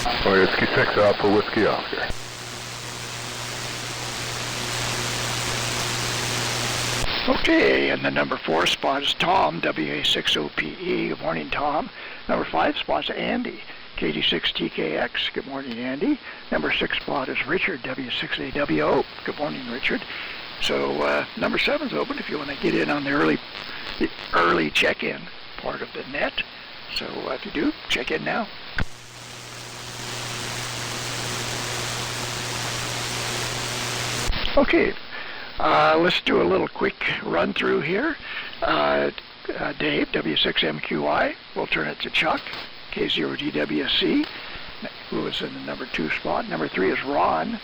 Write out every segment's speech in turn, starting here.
Whiskey 6 Alpha Whiskey Oscar. Okay, and the number 4 spot is Tom, WA6OPE. Good morning, Tom. Number 5 spot is Andy, KD6TKX. Good morning, Andy. Number 6 spot is Richard, W6AWO. Good morning, Richard. So number 7's open if you want to get in on the early check-in part of the net. So if you do, check in now. Okay, let's do a little quick run through here. Dave, W6MQI, we'll turn it to Chuck, K0DWC, who is in the number 2 spot. Number 3 is Ron,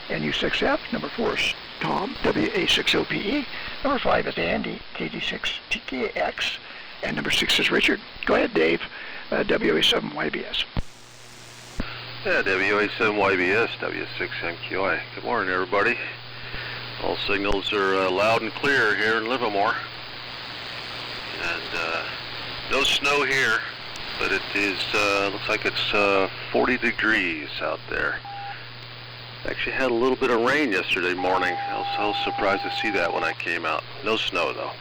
NU6F. Number 4 is Tom, WA6OPE. Number 5 is Andy, KD6TKX. And number 6 is Richard. Go ahead, Dave, WA7YBS. Yeah, WA7YBS, W6MQI. Good morning, everybody. All signals are loud and clear here in Livermore. And no snow here, but it is, looks like it's 40 degrees out there. Actually had a little bit of rain yesterday morning. I was surprised to see that when I came out. No snow, though.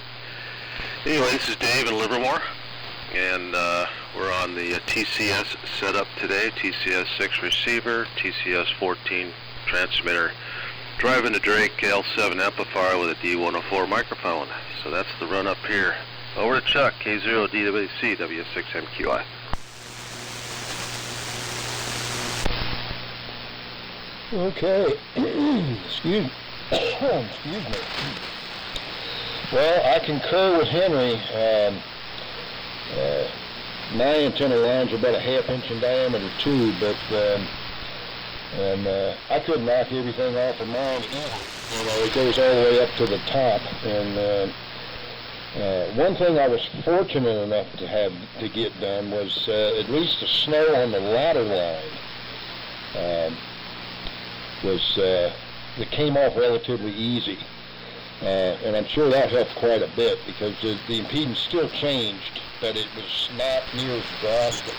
Anyway, this is Dave in Livermore, and we're on the TCS setup today. TCS 6 receiver, TCS 14 transmitter. Driving the Drake L7 amplifier with a D104 microphone. So that's the run up here. Over to Chuck, K0DWC, W6MQI. Okay. Excuse me. Well, I concur with Henry. My antenna lines are about a ½ inch in diameter too, but I couldn't knock everything off of mine either. You know, it goes all the way up to the top. And one thing I was fortunate enough to have to get done was at least the snow on the ladder line it came off relatively easy. And I'm sure that helped quite a bit because the impedance still changed, but it was not near as drastic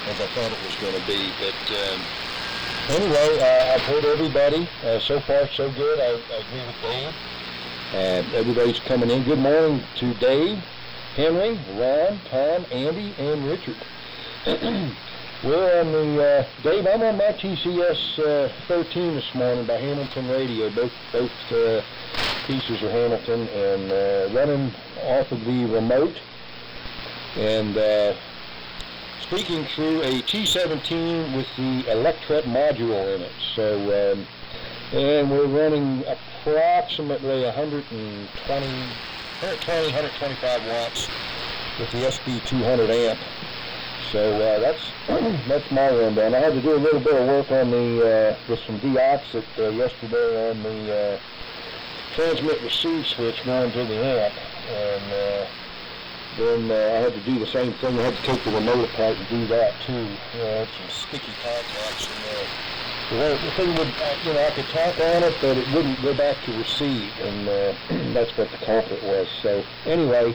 as I thought it was going to be. But anyway, I've heard everybody. So far, so good. I agree with Dave. Everybody's coming in. Good morning to Dave, Henry, Ron, Tom, Andy, and Richard. We're on the, Dave, I'm on my TCS 13 this morning by Hamilton Radio. Both pieces are Hamilton, and running off of the remote. And speaking through a T17 with the Electret module in it. So, and we're running approximately 125 watts with the SB200 amp. So that's my rundown. I had to do a little bit of work on the with some deoxit yesterday on the transmit receive switch going to the amp, and then I had to do the same thing. I had to take the remote apart and do that too. Had some sticky contacts in there. The thing would, I could tap on it, but it wouldn't go back to receive, and that's what the culprit was. So anyway.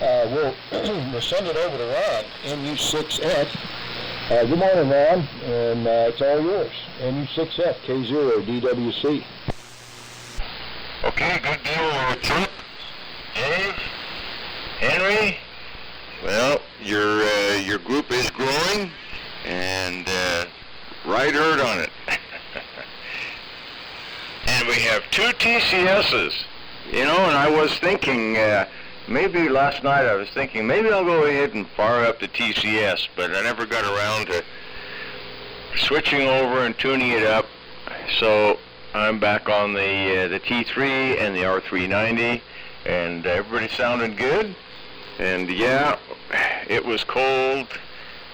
We'll send it over to Ron, NU6F. Good morning, Ron, and it's all yours. NU6F, K0DWC. Okay, good deal, Chuck, Dave, Henry. Well, your group is growing, and right herd on it. And we have 2 TCSs, and I was thinking. Maybe last night I was thinking maybe I'll go ahead and fire up the TCS, but I never got around to switching over and tuning it up. So I'm back on the T3 and the R390, and everybody sounded good. And yeah, it was cold.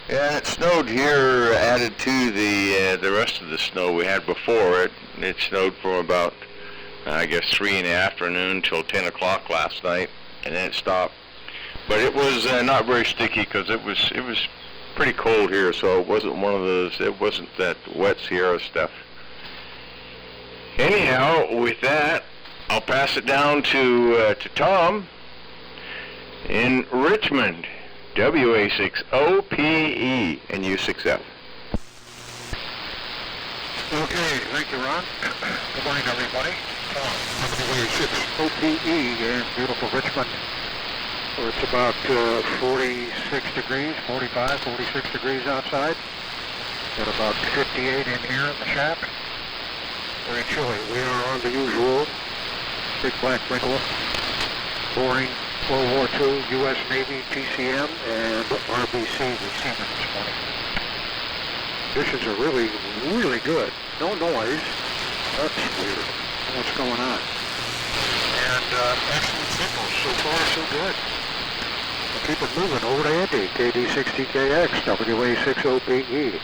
Yeah, it snowed here, added to the rest of the snow we had before it. It snowed from about, I guess, 3 in the afternoon till 10 o'clock last night. And then it stopped. But it was not very sticky because it was pretty cold here, so it wasn't one of those, it wasn't that wet Sierra stuff. Anyhow, with that, I'll pass it down to Tom in Richmond, WA6OPE and U6F. Okay, thank you, Ron. Good morning, everybody. WA6 OPE here in beautiful Richmond, where it's about 46 degrees, 45, 46 degrees outside, and about 58 in here in the shack. Very chilly. We are on the usual big black Ringola, boring World War II, U.S. Navy, TCM, and RBC receiver this morning. Conditions are really, really good. No noise. That's weird. What's going on? And excellent signals. So far, so good. We'll keep it moving over to Andy, KD6TKX, WA6OPE.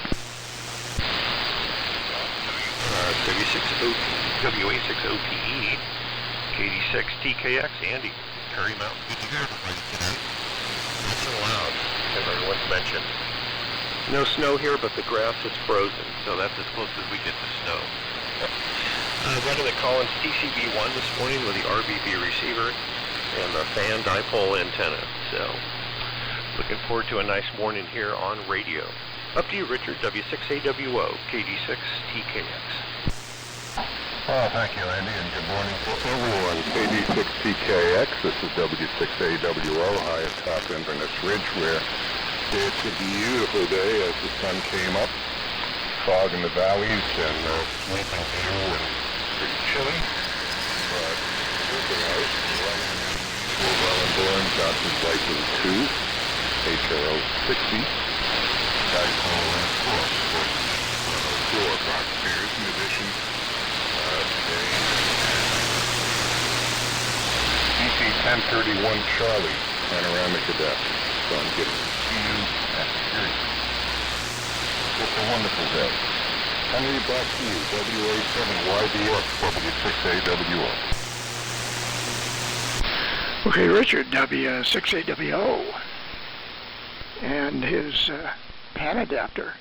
WA6OPE, KD6TKX, Andy. Curry Mountain, good to hear everybody today. It's allowed, as everyone's mentioned. No snow here, but the grass is frozen, so that's as close as we get to snow. Running the Collins TCB1 this morning with the RBB receiver and the fan dipole antenna. So, looking forward to a nice morning here on radio. Up to you, Richard, W6AWO, KD6TKX. Oh, thank you, Andy, and good morning to everyone. KD6TKX, this is W6AWO, high atop Inverness Ridge, where it's a beautiful day as the sun came up. Fog in the valleys and sweeping view and pretty chilly. But looking out, running well and born, Johnson's license 2, HRO 60, dipole and of course, 4 box pairs in addition. Today, DC 1031 Charlie, panoramic adapter. So I'm getting view and period. It's a wonderful day. Henry, back to you, WA7YBS, W6AWO. Okay, Richard, W6AWO, and his pan adapter.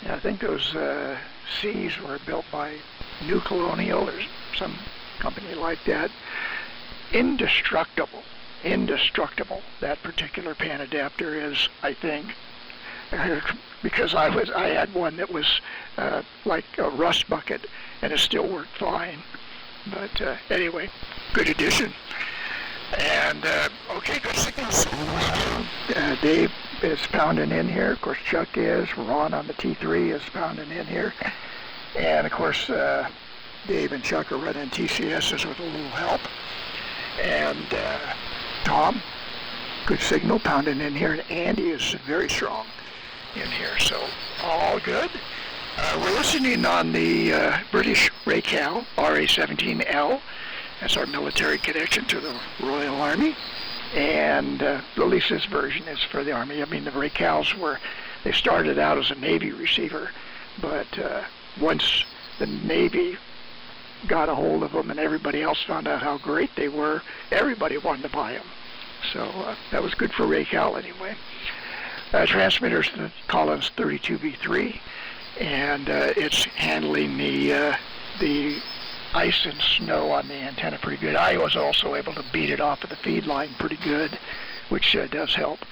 Yeah, I think those C's were built by New Colonial or some company like that. Indestructible, that particular pan adapter is, I think, because I had one that was like a rust bucket, and it still worked fine. But anyway, good addition. And okay, good signals. Dave is pounding in here. Of course, Chuck is. Ron on the T3 is pounding in here. And of course, Dave and Chuck are running TCSs with a little help. And Tom, good signal, pounding in here. And Andy is very strong in here. So all good. We're listening on the British Raycal RA-17L. That's our military connection to the Royal Army. And at least this version is for the Army. I mean, the Raycals they started out as a Navy receiver, but once the Navy got a hold of them and everybody else found out how great they were, everybody wanted to buy them. So that was good for Raycal anyway. Transmitter's the Collins 32B3, and it's handling the ice and snow on the antenna pretty good. I was also able to beat it off of the feed line pretty good, which does help.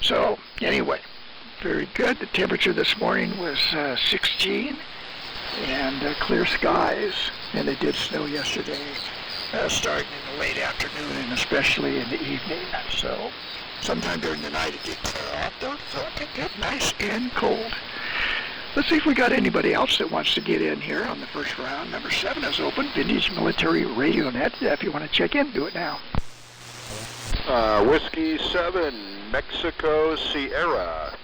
So anyway, very good. The temperature this morning was 16 and clear skies, and it did snow yesterday, starting in the late afternoon and especially in the evening. So sometime during the night it did clear off though, so it can get nice and cold. Let's see if we got anybody else that wants to get in here on the first round. Number 7 is open. Vintage Military Radio Net. If you want to check in, do it now. Whiskey 7, Mexico Sierra.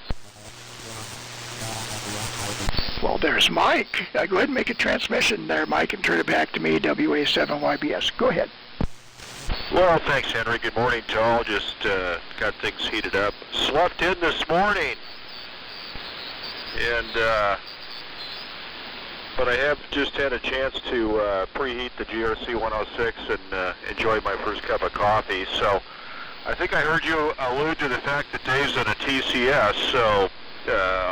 Well, there's Mike. Go ahead and make a transmission there, Mike, and turn it back to me, WA7YBS. Go ahead. Well, thanks, Henry. Good morning to all. Just got things heated up. Slept in this morning. And but I have just had a chance to preheat the GRC 106 and enjoy my first cup of coffee. So I think I heard you allude to the fact that Dave's on a TCS. So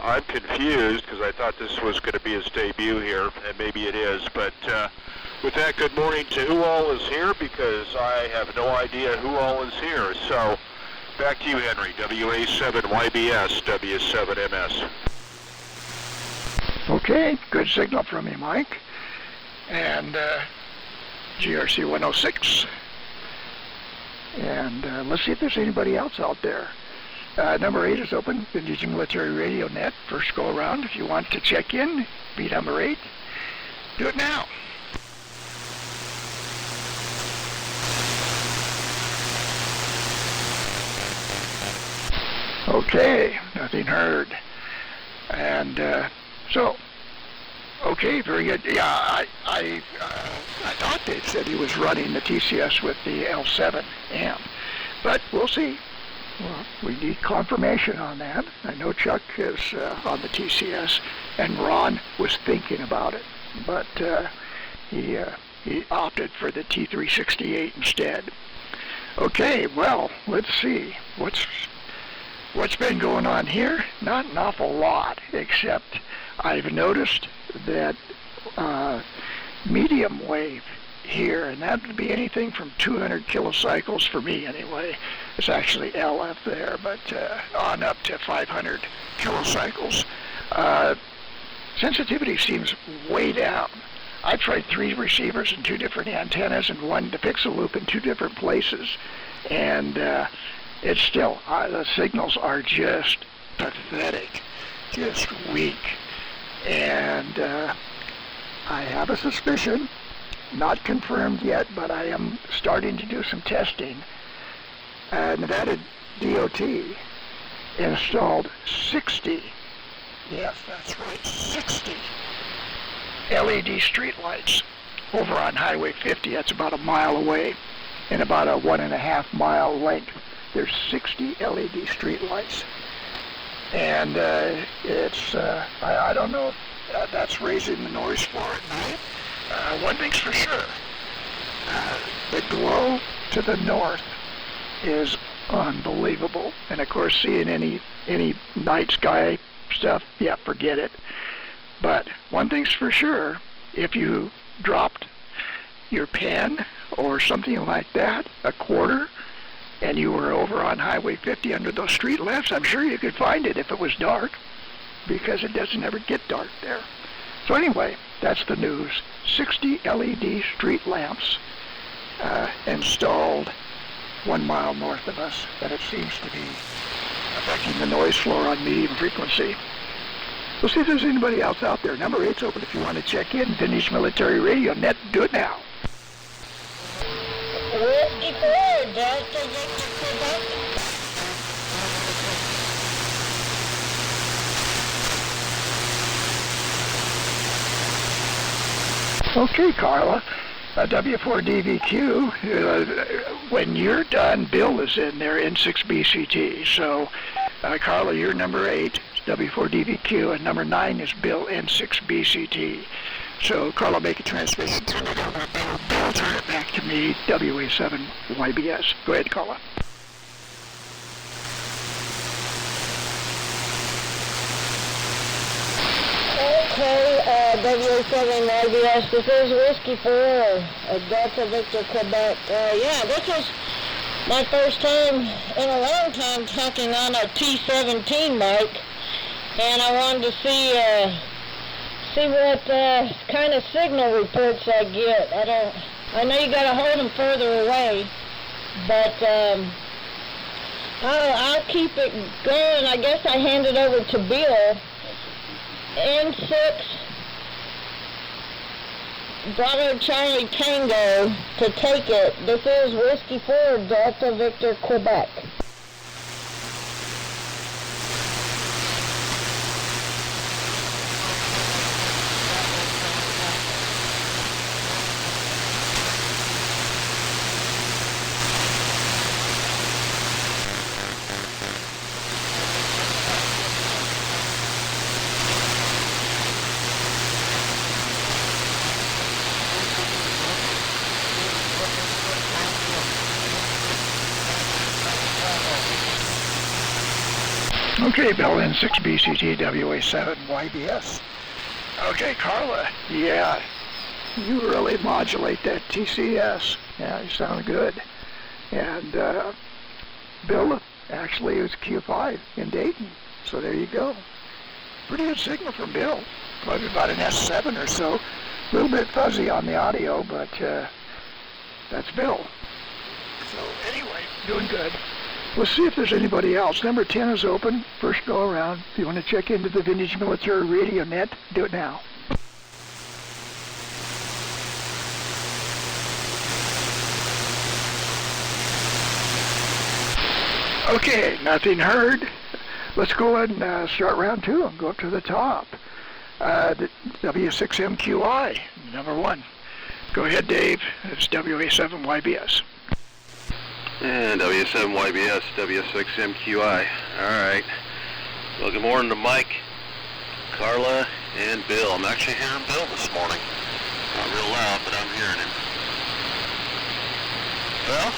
I'm confused because I thought this was going to be his debut here, and maybe it is. But with that, good morning to who all is here, because I have no idea who all is here. So back to you, Henry. WA7YBS, W7MS. Okay. Okay, good signal from you, Mike. And GRC 106. And let's see if there's anybody else out there. Number 8 is open, Vintage Military Radio Net. First go around. If you want to check in, be number 8. Do it now. Okay, nothing heard. And so, okay, very good. Yeah, I thought they said he was running the TCS with the L7 amp, but we'll see. Well, we need confirmation on that. I know Chuck is on the TCS, and Ron was thinking about it, but he opted for the T368 instead. Okay, well, let's see. What's been going on here? Not an awful lot, except I've noticed that medium wave here, and that would be anything from 200 kilocycles for me anyway. It's actually LF there, but on up to 500 kilocycles. Sensitivity seems way down. I've tried 3 receivers and 2 different antennas and 1 pixel loop in 2 different places, and it's still, the signals are just pathetic, just weak. And I have a suspicion, not confirmed yet, but I am starting to do some testing. Nevada DOT installed 60, yes, that's right, 60 LED streetlights over on Highway 50. That's about a mile away, in about a 1.5 mile length. There's 60 LED streetlights, and it's, I don't know if that's raising the noise floor at night. One thing's for sure, the glow to the north is unbelievable. And of course, seeing any night sky stuff, yeah, forget it. But one thing's for sure, if you dropped your pen or something like that, a quarter, and you were over on Highway 50 under those street lamps, I'm sure you could find it if it was dark, because it doesn't ever get dark there. So anyway, that's the news. 60 LED street lamps installed 1 mile north of us, and it seems to be affecting the noise floor on medium frequency. We'll see if there's anybody else out there. Number 8's open if you want to check in. Vintage Military Radio Net. Do it now. Whiskey 4, Delta Victor Quebec. Okay, Carla. W4DVQ, when you're done, Bill is in there, N6BCT. So, Carla, you're number 8, W4DVQ, and number 9 is Bill, N6BCT. So, Carla, make a transmission. Turn it over to Bill. Bill, turn it back to me, WA7YBS. Go ahead, Carla. Okay, WA7YBS, this is Whiskey 4, Delta Victor Quebec. Yeah, this was my first time in a long time talking on a T17 mic, and I wanted to see what kind of signal reports I get. I know you gotta hold them further away, but I'll keep it going. I guess I hand it over to Bill. N6 Bravo Charlie Tango to take it. This is Whiskey 4 Delta Victor Quebec. Okay, Bill, N6BCT, WA7YBS. Okay, Carla, yeah, you really modulate that TCS. Yeah, you sound good. And Bill actually is Q5 in Dayton, so there you go. pretty good signal from Bill. Probably about an S7 or so. A little bit fuzzy on the audio, but that's Bill. So anyway, doing good. Let's see if there's anybody else. Number 10 is open. First go around. If you want to check into the Vintage Military Radio Net, do it now. Okay, nothing heard. Let's go ahead and start round 2 and go up to the top. The W6MQI, number 1. Go ahead, Dave. It's WA7YBS. And W7YBS, W6MQI. All right. Well, good morning to Mike, Carla, and Bill. I'm actually hearing Bill this morning. Not real loud, but I'm hearing him. Well,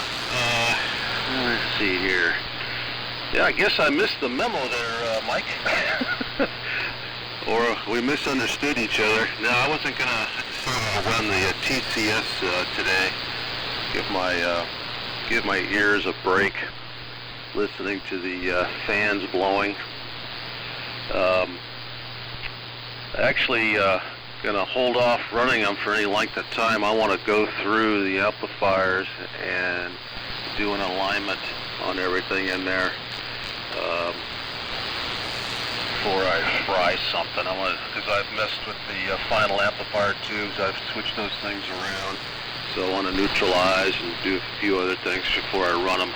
let's see here. Yeah, I guess I missed the memo there, Mike. Or we misunderstood each other. No, I wasn't going to run the TCS today. Give my ears a break listening to the fans blowing. Actually, going to hold off running them for any length of time. I want to go through the amplifiers and do an alignment on everything in there before I fry something. Because I've messed with the final amplifier tubes. I've switched those things around. So I want to neutralize and do a few other things before I run them.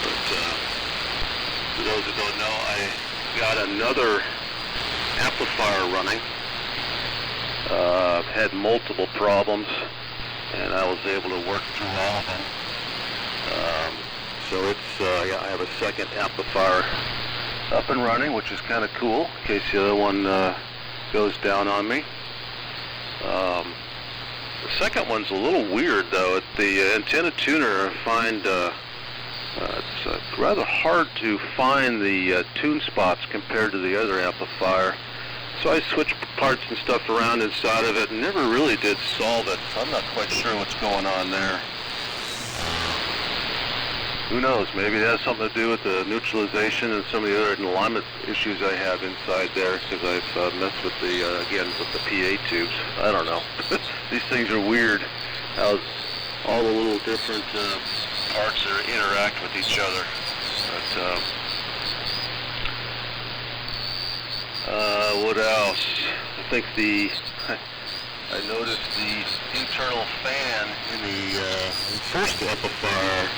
But for those that don't know, I got another amplifier running. I've had multiple problems, and I was able to work through all of them. So it's I have a second amplifier up and running, which is kind of cool in case the other one goes down on me. The second one's a little weird, though. The antenna tuner, I find it's rather hard to find the tune spots compared to the other amplifier. So I switched parts and stuff around inside of it and never really did solve it, so I'm not quite sure what's going on there. Who knows? Maybe it has something to do with the neutralization and some of the other alignment issues I have inside there, because I've messed with the, again, with the PA tubes. I don't know. These things are weird, how all the little different parts interact with each other. But, what else? I think I noticed the internal fan in the first amplifier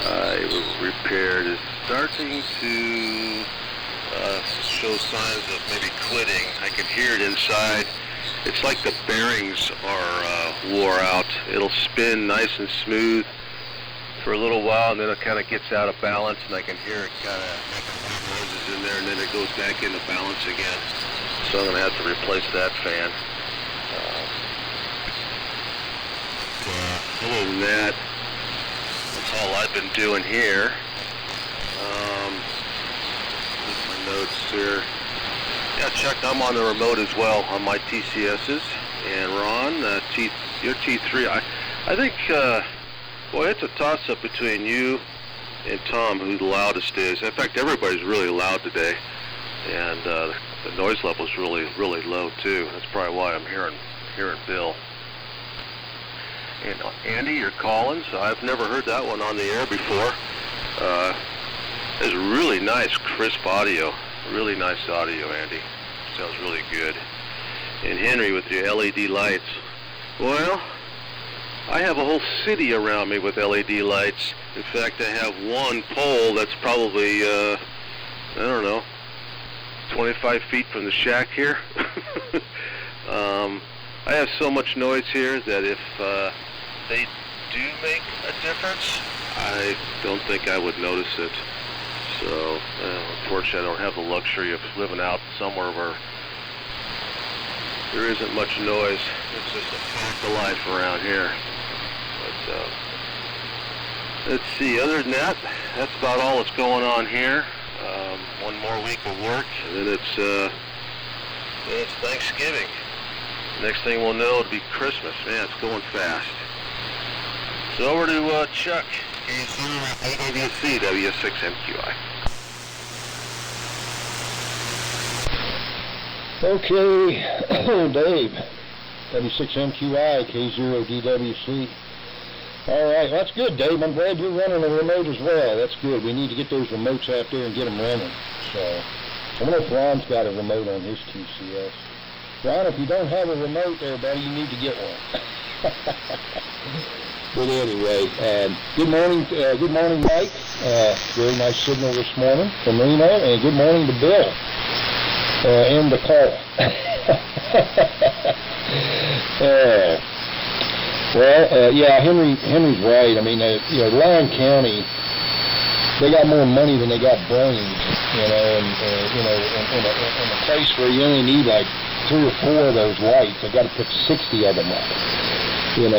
I repaired is starting to show signs of maybe quitting. I can hear it inside. It's like the bearings are wore out. It'll spin nice and smooth for a little while, and then it kind of gets out of balance, and I can hear it kind of making noises in there, and then it goes back into balance again. So I'm going to have to replace that fan. Other than that, that's all I've been doing here. My notes here. Yeah, Chuck, I'm on the remote as well on my TCSs. And Ron, your T3. I think, boy, it's a toss-up between you and Tom who the loudest is. In fact, everybody's really loud today. And the noise level's really, really low, too. That's probably why I'm hearing Bill. And Andy or Collins, I've never heard that one on the air before. It's really nice, crisp audio. Really nice audio, Andy. Sounds really good. And Henry with your LED lights. Well, I have a whole city around me with LED lights. In fact, I have one pole that's probably, I don't know, 25 feet from the shack here. I have so much noise here that if they do make a difference, I don't think I would notice it. So, unfortunately, I don't have the luxury of living out somewhere where there isn't much noise. It's just a fact of life around here. But, let's see, other than that, that's about all that's going on here. One more week of work, and then it's Thanksgiving. Next thing we'll know, it'll be Christmas. Man, it's going fast. So over to Chuck, AWC W6MQI. Okay, Dave, W6MQI, K0DWC. All right, well, that's good, Dave. I'm glad you're running a remote as well. That's good. We need to get those remotes out there and get them running. So, I wonder if Ron's got a remote on his TCS. Ron, if you don't have a remote there, buddy, you need to get one. But anyway, good morning, Mike. Very nice signal this morning from Reno, and good morning to Bill. And the call. Yeah, Henry's right. I mean, Lyon County, they got more money than they got brains, and in a place where you only need like 3 or 4 of those lights, they got to put 60 of them up, and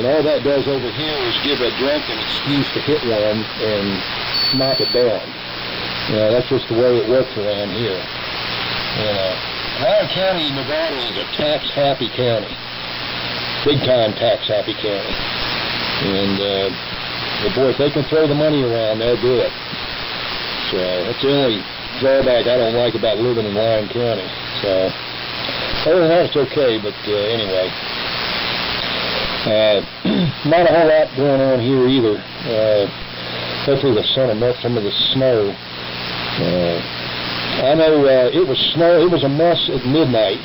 all that does over here is give a drunk an excuse to hit one and knock it down. That's just the way it works around here. Lyon County, Nevada is a tax-happy county. Big-time tax-happy county. And, boy, if they can throw the money around, they'll do it. So that's the only drawback I don't like about living in Lyon County. So, other than that, it's okay, but anyway. Not a whole lot going on here either. Hopefully the sun will melt some of the snow. I know it was a mess at midnight,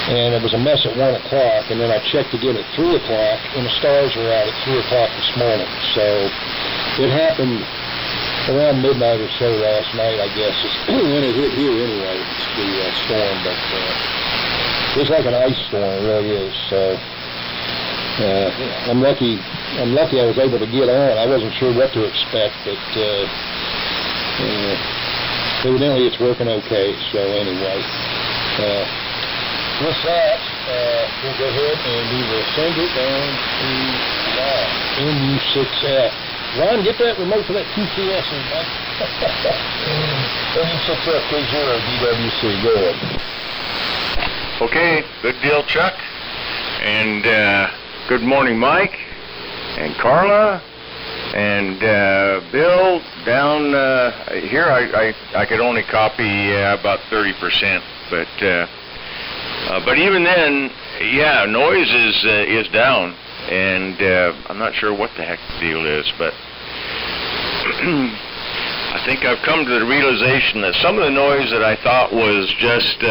and it was a mess at 1 o'clock, and then I checked again at 3 o'clock, and the stars were out at 3 o'clock this morning. So it happened around midnight or so last night, I guess, when it hit here anyway, it's the storm, but it's like an ice storm, it really is. So I'm lucky I was able to get on. I wasn't sure what to expect, but evidently it's working okay. So anyway, with that, we'll go ahead and we will send it down to NU6F. Ron, get that remote for that TCS in, man. NU6F K0DWC, go ahead. Okay, good deal, Chuck. And good morning, Mike, and Carla, and Bill. Down here, I could only copy about 30%, but even then, yeah, noise is down, and I'm not sure what the heck the deal is, but I think I've come to the realization that some of the noise that I thought was just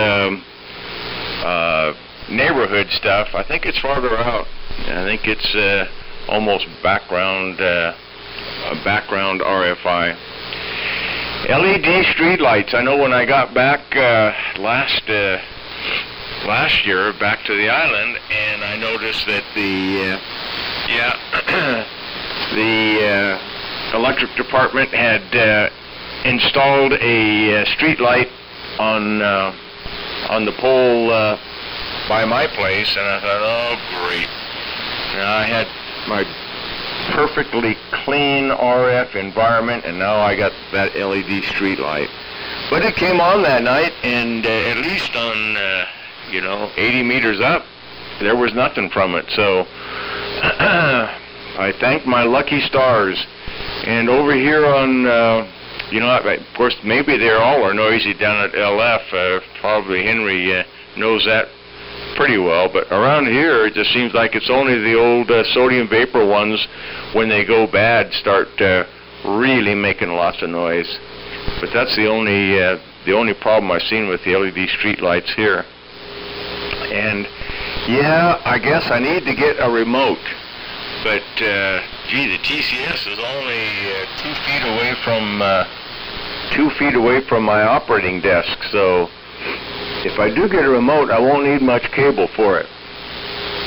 neighborhood stuff, I think it's farther out. I think it's almost background RFI. LED street lights. I know when I got back last year back to the island, and I noticed that the electric department had installed a street light on the pole by my place, and I thought, oh great. Now I had my perfectly clean RF environment, and now I got that LED street light. But it came on that night, and at least on 80 meters up, there was nothing from it. So I thank my lucky stars. And over here on, of course, maybe they all are noisy down at LF. Probably Henry knows that pretty well. But around here, it just seems like it's only the old sodium vapor ones, when they go bad, start really making lots of noise. But that's the only problem I've seen with the LED street lights here. And yeah, I guess I need to get a remote. But gee, the TCS is only 2 feet away from my operating desk. So if I do get a remote, I won't need much cable for it.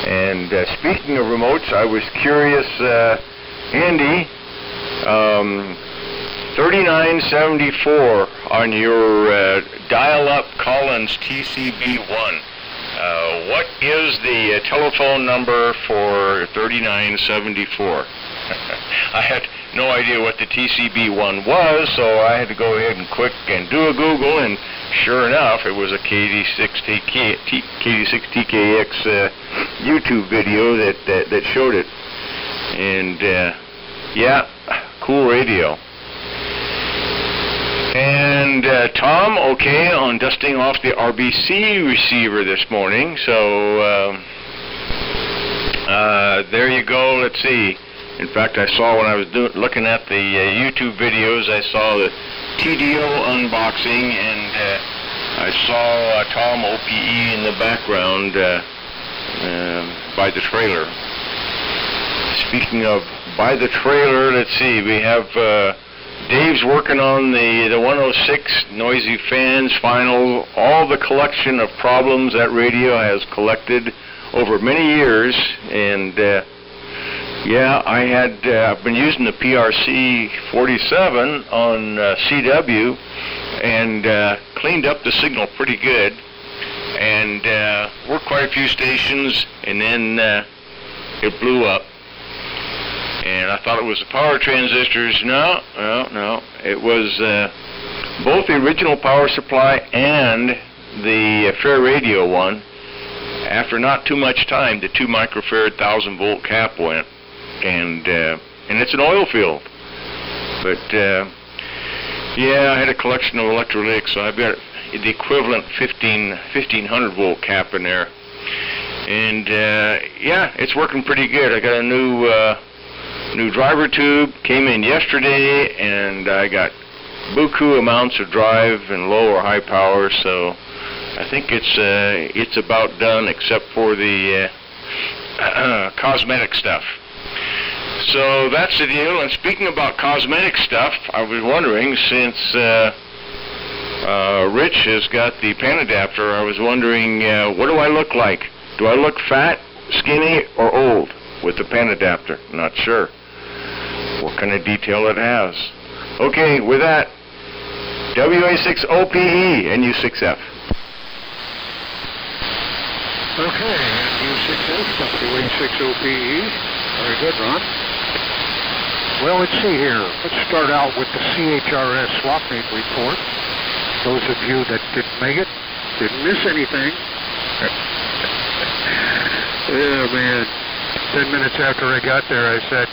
And speaking of remotes, I was curious, Andy, 3974 on your dial-up Collins TCB1. What is the telephone number for 3974? I had no idea what the TCB1 was, so I had to go ahead and quick and do a Google, and sure enough, it was a KD6TKX YouTube video that showed it. And yeah, cool radio. And Tom, okay on dusting off the RBC receiver this morning. So there you go. Let's see. In fact, I saw when I was looking at the YouTube videos, I saw the TDO unboxing, and I saw Tom OPE in the background by the trailer. Speaking of by the trailer, let's see. We have Dave's working on the 106 noisy fans final. All the collection of problems that radio has collected over many years, and yeah, I've been using the PRC 47 on CW, and cleaned up the signal pretty good, and worked quite a few stations, and then it blew up. And I thought it was the power transistors. No. It was both the original power supply and the fair radio one. After not too much time, the 2 microfarad 1,000 volt cap went, and it's an oil field. But yeah, I had a collection of electrolytics, so I've got the equivalent 1500 volt cap in there, and yeah, it's working pretty good. I got a new driver tube, came in yesterday, and I got buku amounts of drive and low or high power, so I think it's about done except for the cosmetic stuff. So that's the deal. And speaking about cosmetic stuff, I was wondering, since Rich has got the pan adapter, I was wondering, what do I look like? Do I look fat, skinny, or old with the pan adapter? Not sure what kind of detail it has. Okay, with that, WA6OPE and U6F. Okay, U6F, WA6OPE. Very good, Ron. Well, let's see here. Let's start out with the CHRS swap meet report. Those of you that didn't make it, didn't miss anything. Yeah, man. 10 minutes after I got there, I said,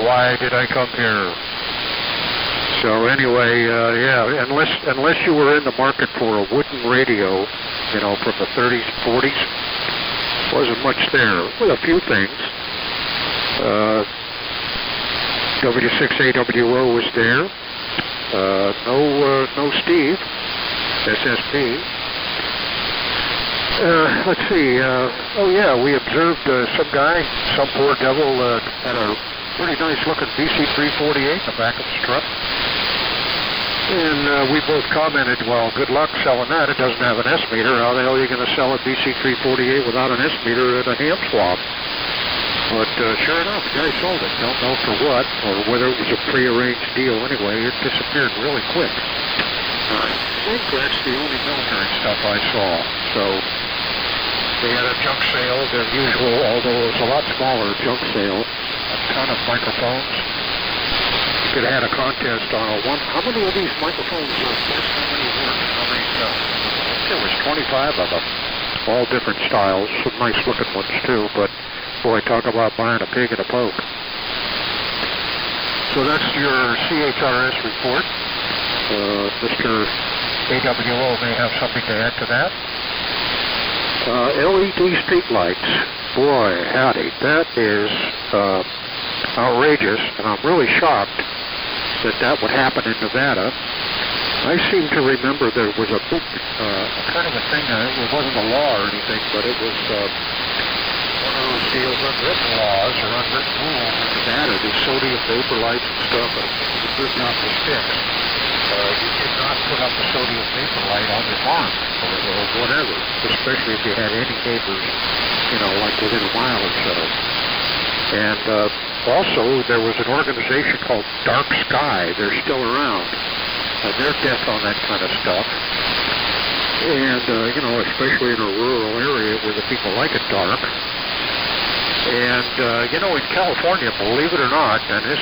why did I come here? So anyway, yeah, unless you were in the market for a wooden radio, you know, from the 30s, 40s, wasn't much there. Well, a few things. W6AWO was there. No Steve, SSP. Let's see. Oh yeah, we observed some guy, some poor devil, had a pretty nice-looking BC348 in the back of his truck. And we both commented, well, good luck selling that. It doesn't have an S-meter. How the hell are you going to sell a BC348 without an S-meter at a ham swap? But sure enough, the guy sold it. Don't know for what, or whether it was a prearranged deal. Anyway, it disappeared really quick. I think that's the only military stuff I saw. So they had a junk sale, their usual, although it was a lot smaller junk sale, a ton of microphones. You could have had a contest on a one. How many of these microphones were first? How many worked? How many no? There was 25 of them, all different styles, some nice looking ones too, but boy, talk about buying a pig in a poke. So that's your CHRS report. Mr. AWO may have something to add to that. LED street lights. Boy, howdy, that is outrageous, and I'm really shocked that that would happen in Nevada. I seem to remember there was a big, kind of a thing, it wasn't a law or anything, but it was one of those deals, unwritten laws or unwritten rules in Nevada, the sodium vapor lights and stuff, you put out the sticks. You did not put up a sodium vapor light on your farm or whatever, especially if you had any neighbors, you know, like within a mile or so. And also, there was an organization called Dark Sky. They're still around. They're death on that kind of stuff. And, you know, especially in a rural area where the people like it dark. And, you know, in California, believe it or not, and this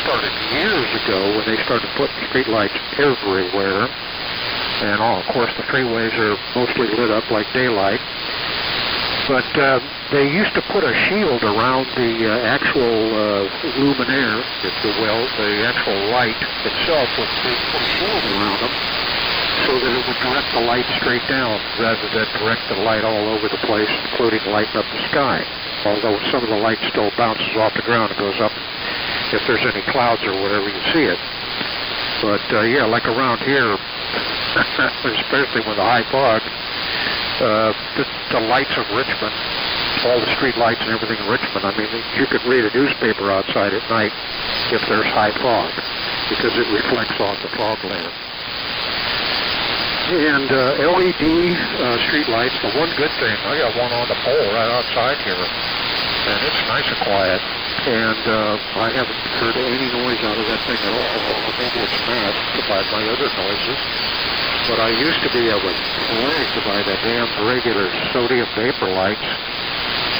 started years ago when they started putting streetlights everywhere. And, of course, the freeways are mostly lit up like daylight. But they used to put a shield around the actual luminaire, if you will, the actual light itself, would put a shield around them so that it would direct the light straight down rather than direct the light all over the place, including lighting up the sky. Although some of the light still bounces off the ground and goes up if there's any clouds or whatever, you see it. But yeah, like around here, especially with the high fog, the lights of Richmond, all the street lights and everything in Richmond, I mean, you could read a newspaper outside at night if there's high fog, because it reflects off the fog lamp. And LED street lights, the one good thing, I got one on the pole right outside here, and it's nice and quiet, and I haven't heard any noise out of that thing at all. Maybe it's masked by my other noises. But I used to be able to by the damn regular sodium vapor lights,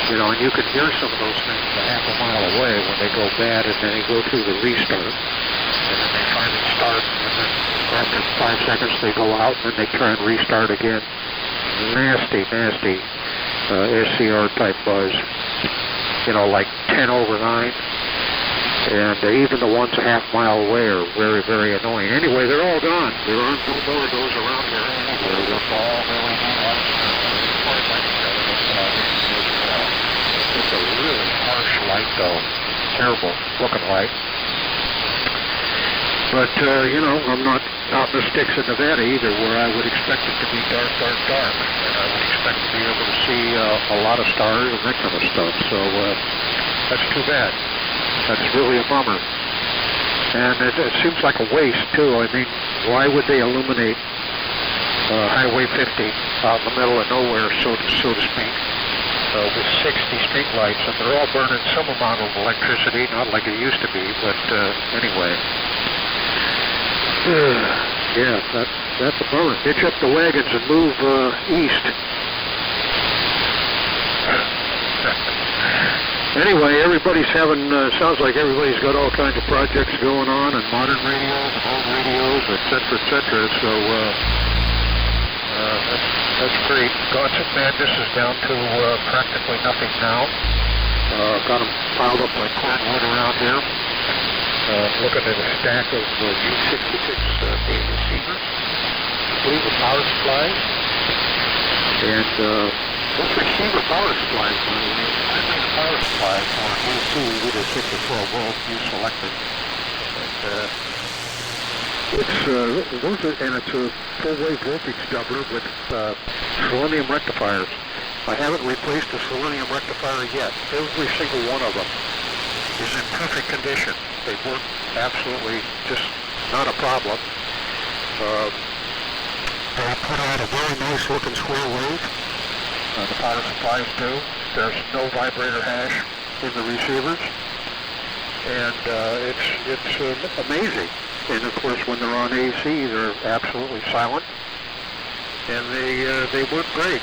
you know, and you could hear some of those things a half a mile away when they go bad, and then they go through the restart, and then they finally start, and then after 5 seconds they go out, and then they try and restart again. Nasty, nasty SCR type buzz, you know, like 10 over 9. And even the ones a half mile away are very, very annoying. Anyway, they're all gone. There aren't no more of those around here anymore. They're all really It's a really harsh light, though. Terrible looking light. But, you know, I'm not out in the sticks of Nevada either, where I would expect it to be dark, dark, dark. And I would expect to be able to see a lot of stars and that kind of stuff. So that's too bad. That's really a bummer. And it seems like a waste, too. I mean, why would they illuminate Highway 50 out in the middle of nowhere, so to speak, with 60 street lights, and they're all burning some amount of electricity, not like it used to be, but anyway. Yeah, that's a bummer. Ditch up the wagons and move east. Anyway, everybody's having, sounds like everybody's got all kinds of projects going on, and modern radios and old radios, et cetera, so that's great. Gossip Madness is down to practically nothing now. Got them piled up like cordwood around here. Looking at a stack of U66 receivers, I believe with power supplies, and those receiver power supplies, power supply for AC, either 6 or 12 volts, you selected. And it's a full-wave voltage doubler with selenium rectifiers. I haven't replaced the selenium rectifier yet. Every single one of them is in perfect condition. They work absolutely just not a problem. They put out a very nice-looking square wave. The power supplies do. There's no vibrator hash in the receivers, and it's amazing. And of course, when they're on AC, they're absolutely silent, and they work great.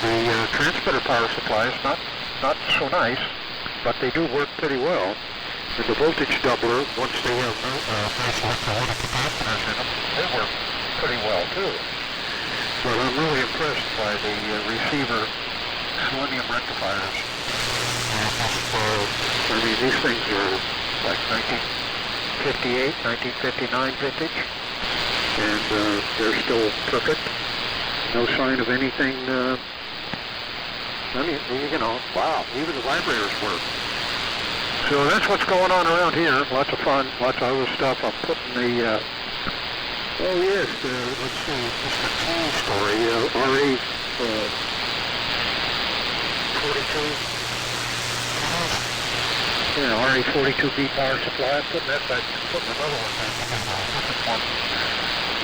The transmitter power supply is not so nice, but they do work pretty well. And the voltage doubler, once they have nice electrolytic capacitors in them, they work pretty well too. But I'm really impressed by the receiver selenium rectifiers. I mean, these things are like 1958, 1959 vintage, and they're still perfect. No sign of anything. I mean, you know, wow, even the vibrators work. So that's what's going on around here. Lots of fun, lots of other stuff. I'm putting the, oh yes, let's see, just a cool story. RA 42. Yeah, RA 42B power supply. I'm putting that back, putting another one back together, a different one.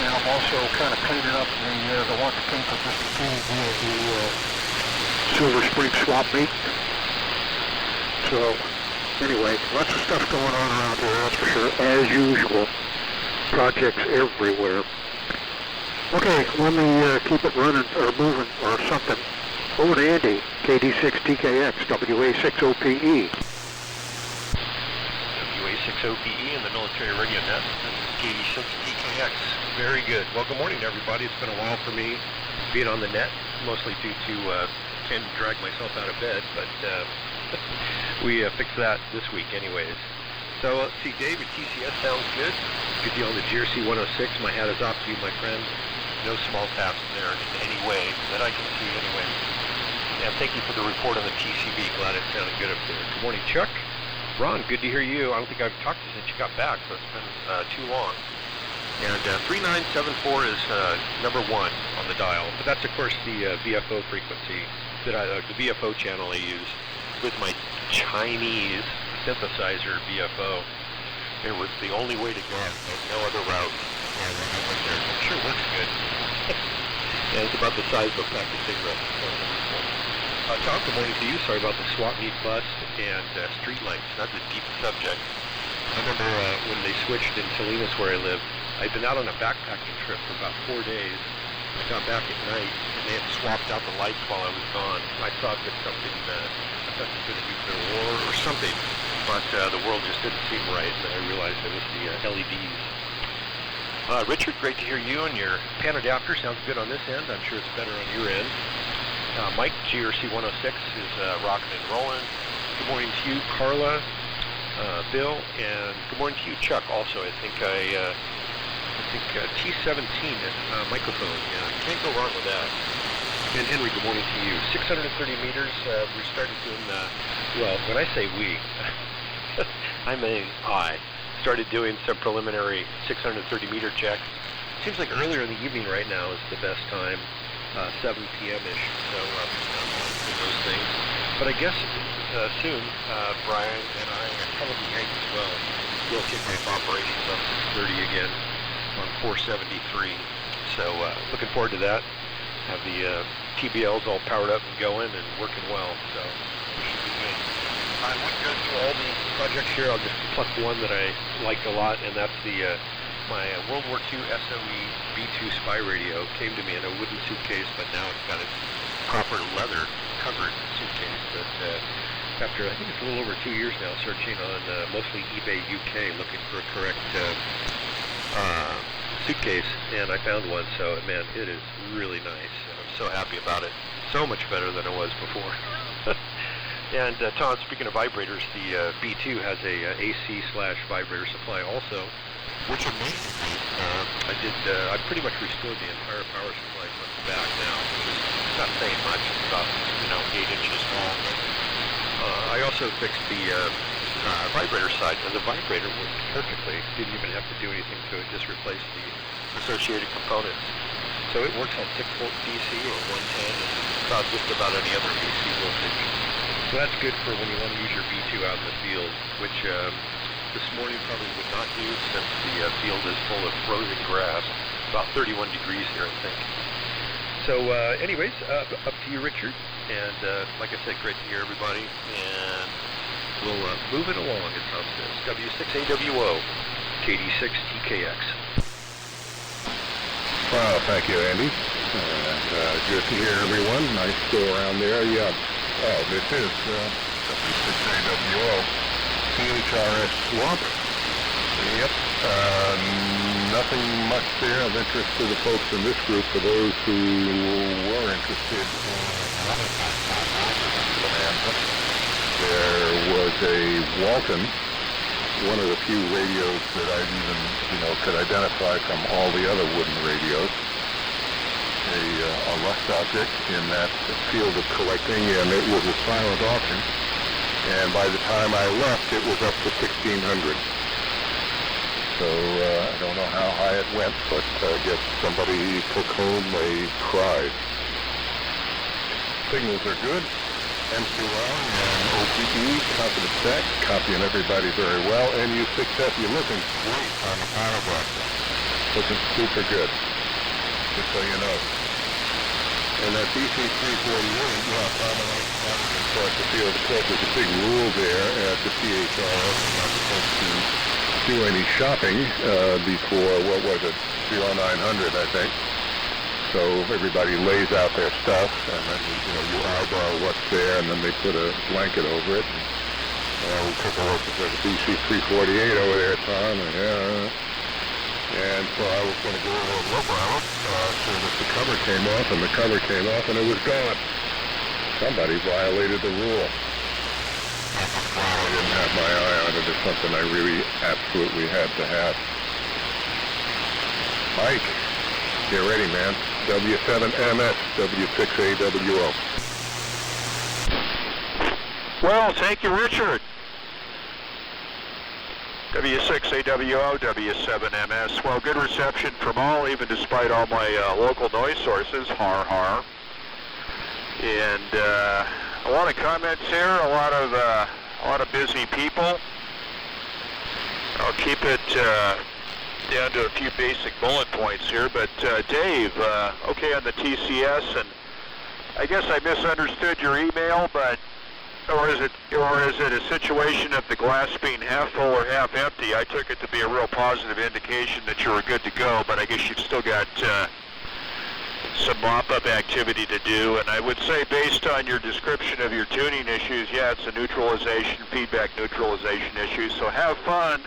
And I'm also kind of cleaning up the one that came from Mr. P via the Silver Spring swap meet. So, anyway, lots of stuff going on around here, that's for sure, as usual. Projects everywhere. Okay, let me keep it running, or moving, or something. Over to Andy, KD6TKX, WA6OPE. WA6OPE in the Military Radio Net. This is KD6TKX. Very good. Well, good morning, everybody. It's been a while for me being on the net, mostly due to and drag myself out of bed, but we fixed that this week anyways. So let's see, Dave, your TCS sounds good. Good deal on the GRC 106. My hat is off to you, my friend. No small taps in there in any way that I can see anyway. And thank you for the report on the TCB. Glad it sounded good up there. Good morning, Chuck. Ron, good to hear you. I don't think I've talked to you since you got back, so it's been too long. And 3974 is number 1 on the dial. But that's, of course, the VFO frequency, the VFO channel I use with my Chinese synthesizer VFO. It was the only way to go. No other route. And I went there. It sure works good. And it's about the size of a pack of cigarettes. Tom, good morning to you. Sorry about the swap meet bust and street lights. That's a deep subject. I remember when they switched in Salinas where I live, I'd been out on a backpacking trip for about 4 days. I got back at night, and they had swapped out the lights while I was gone. I thought that something, I thought there was a nuclear war or something, but the world just didn't seem right, and I realized it was the LEDs. Richard, great to hear you, and your pan adapter sounds good on this end. I'm sure it's better on your end. Mike, GRC 106 is rocking and rolling. Good morning to you, Carla, Bill, and good morning to you, Chuck. Also, I think T17 microphone. Yeah, can't go wrong with that. And Henry, good morning to you. 630 meters. We started doing. Well, when I say we, I started doing some preliminary 630 meter checks. Seems like earlier in the evening right now is the best time. 7 p.m.-ish, so for those things. But I guess soon, Brian and I, and probably Hank as well, will kick off operations on 30 again on 473. So looking forward to that. Have the TBLs all powered up and going and working well, so we should be good. I won't go through all the projects here. I'll just pluck one that I liked a lot, and that's the my World War II SOE B2 spy radio. Came to me in a wooden suitcase, but now it's got its proper leather covered suitcase. But after, I think it's a little over 2 years now, searching on mostly eBay UK, looking for a correct suitcase, and I found one. So man, it is really nice. I'm so happy about it. So much better than it was before. And Tom, speaking of vibrators, the B2 has a AC/vibrator supply also, which amazingly, I pretty much restored the entire power supply front to back now, which is not saying much. It's about 8 inches long. I also fixed the vibrator side, and the vibrator worked perfectly. Didn't even have to do anything to it, just replace the associated components. So it works on 6-volt DC or 110, and about just about any other DC voltage. So that's good for when you want to use your B2 out in the field, which this morning probably would not do since the field is full of frozen grass. About 31 degrees here, I think. So anyways, up to you, Richard. And like I said, great to hear everybody. And we'll move it along, as Tom says. W6AWO, KD6TKX. Well, thank you, Andy. And good to hear everyone. Nice to go around there. Yeah. Oh, this is W6AWO. CHRS swamp. Yep. Nothing much there of interest to the folks in this group. For those who were interested there was a Walton, one of the few radios that I even, could identify from all the other wooden radios. A rust object in that field of collecting, and it was a silent auction. And by the time I left, it was up to 1,600. So I don't know how high it went, but I guess somebody took home a prize. Signals are good. MQL and OPE, confident set, copying everybody very well. And U6F, you're looking great on the power blaster. Looking super good, just so you know. And that DC-348, across the field, of course, there's a big rule there at the CHRS. You're not supposed to do any shopping before, 0900, I think. So everybody lays out their stuff, and then you eyeball what's there, and then they put a blanket over it. And we took a look at the DC-348 over there, Tom, and so I was going to go over and look at it as soon as the cover came off, and the cover came off, and it was gone. somebody violated the rule. I didn't have my eye on it. It's something I really absolutely had to have. Mike, get ready, man. W7MS, W6AWO. Well, thank you, Richard. W6AWO, W7MS. Well, good reception from all, even despite all my local noise sources. Har har. And a lot of comments here, a lot of busy people. I'll keep it down to a few basic bullet points here. But Dave, okay on the TCS, and I guess I misunderstood your email, but or is it a situation of the glass being half full or half empty? I took it to be a real positive indication that you were good to go, but I guess you've still got some mop-up activity to do. And I would say, based on your description of your tuning issues, yeah, it's a neutralization, feedback neutralization issue, so have fun.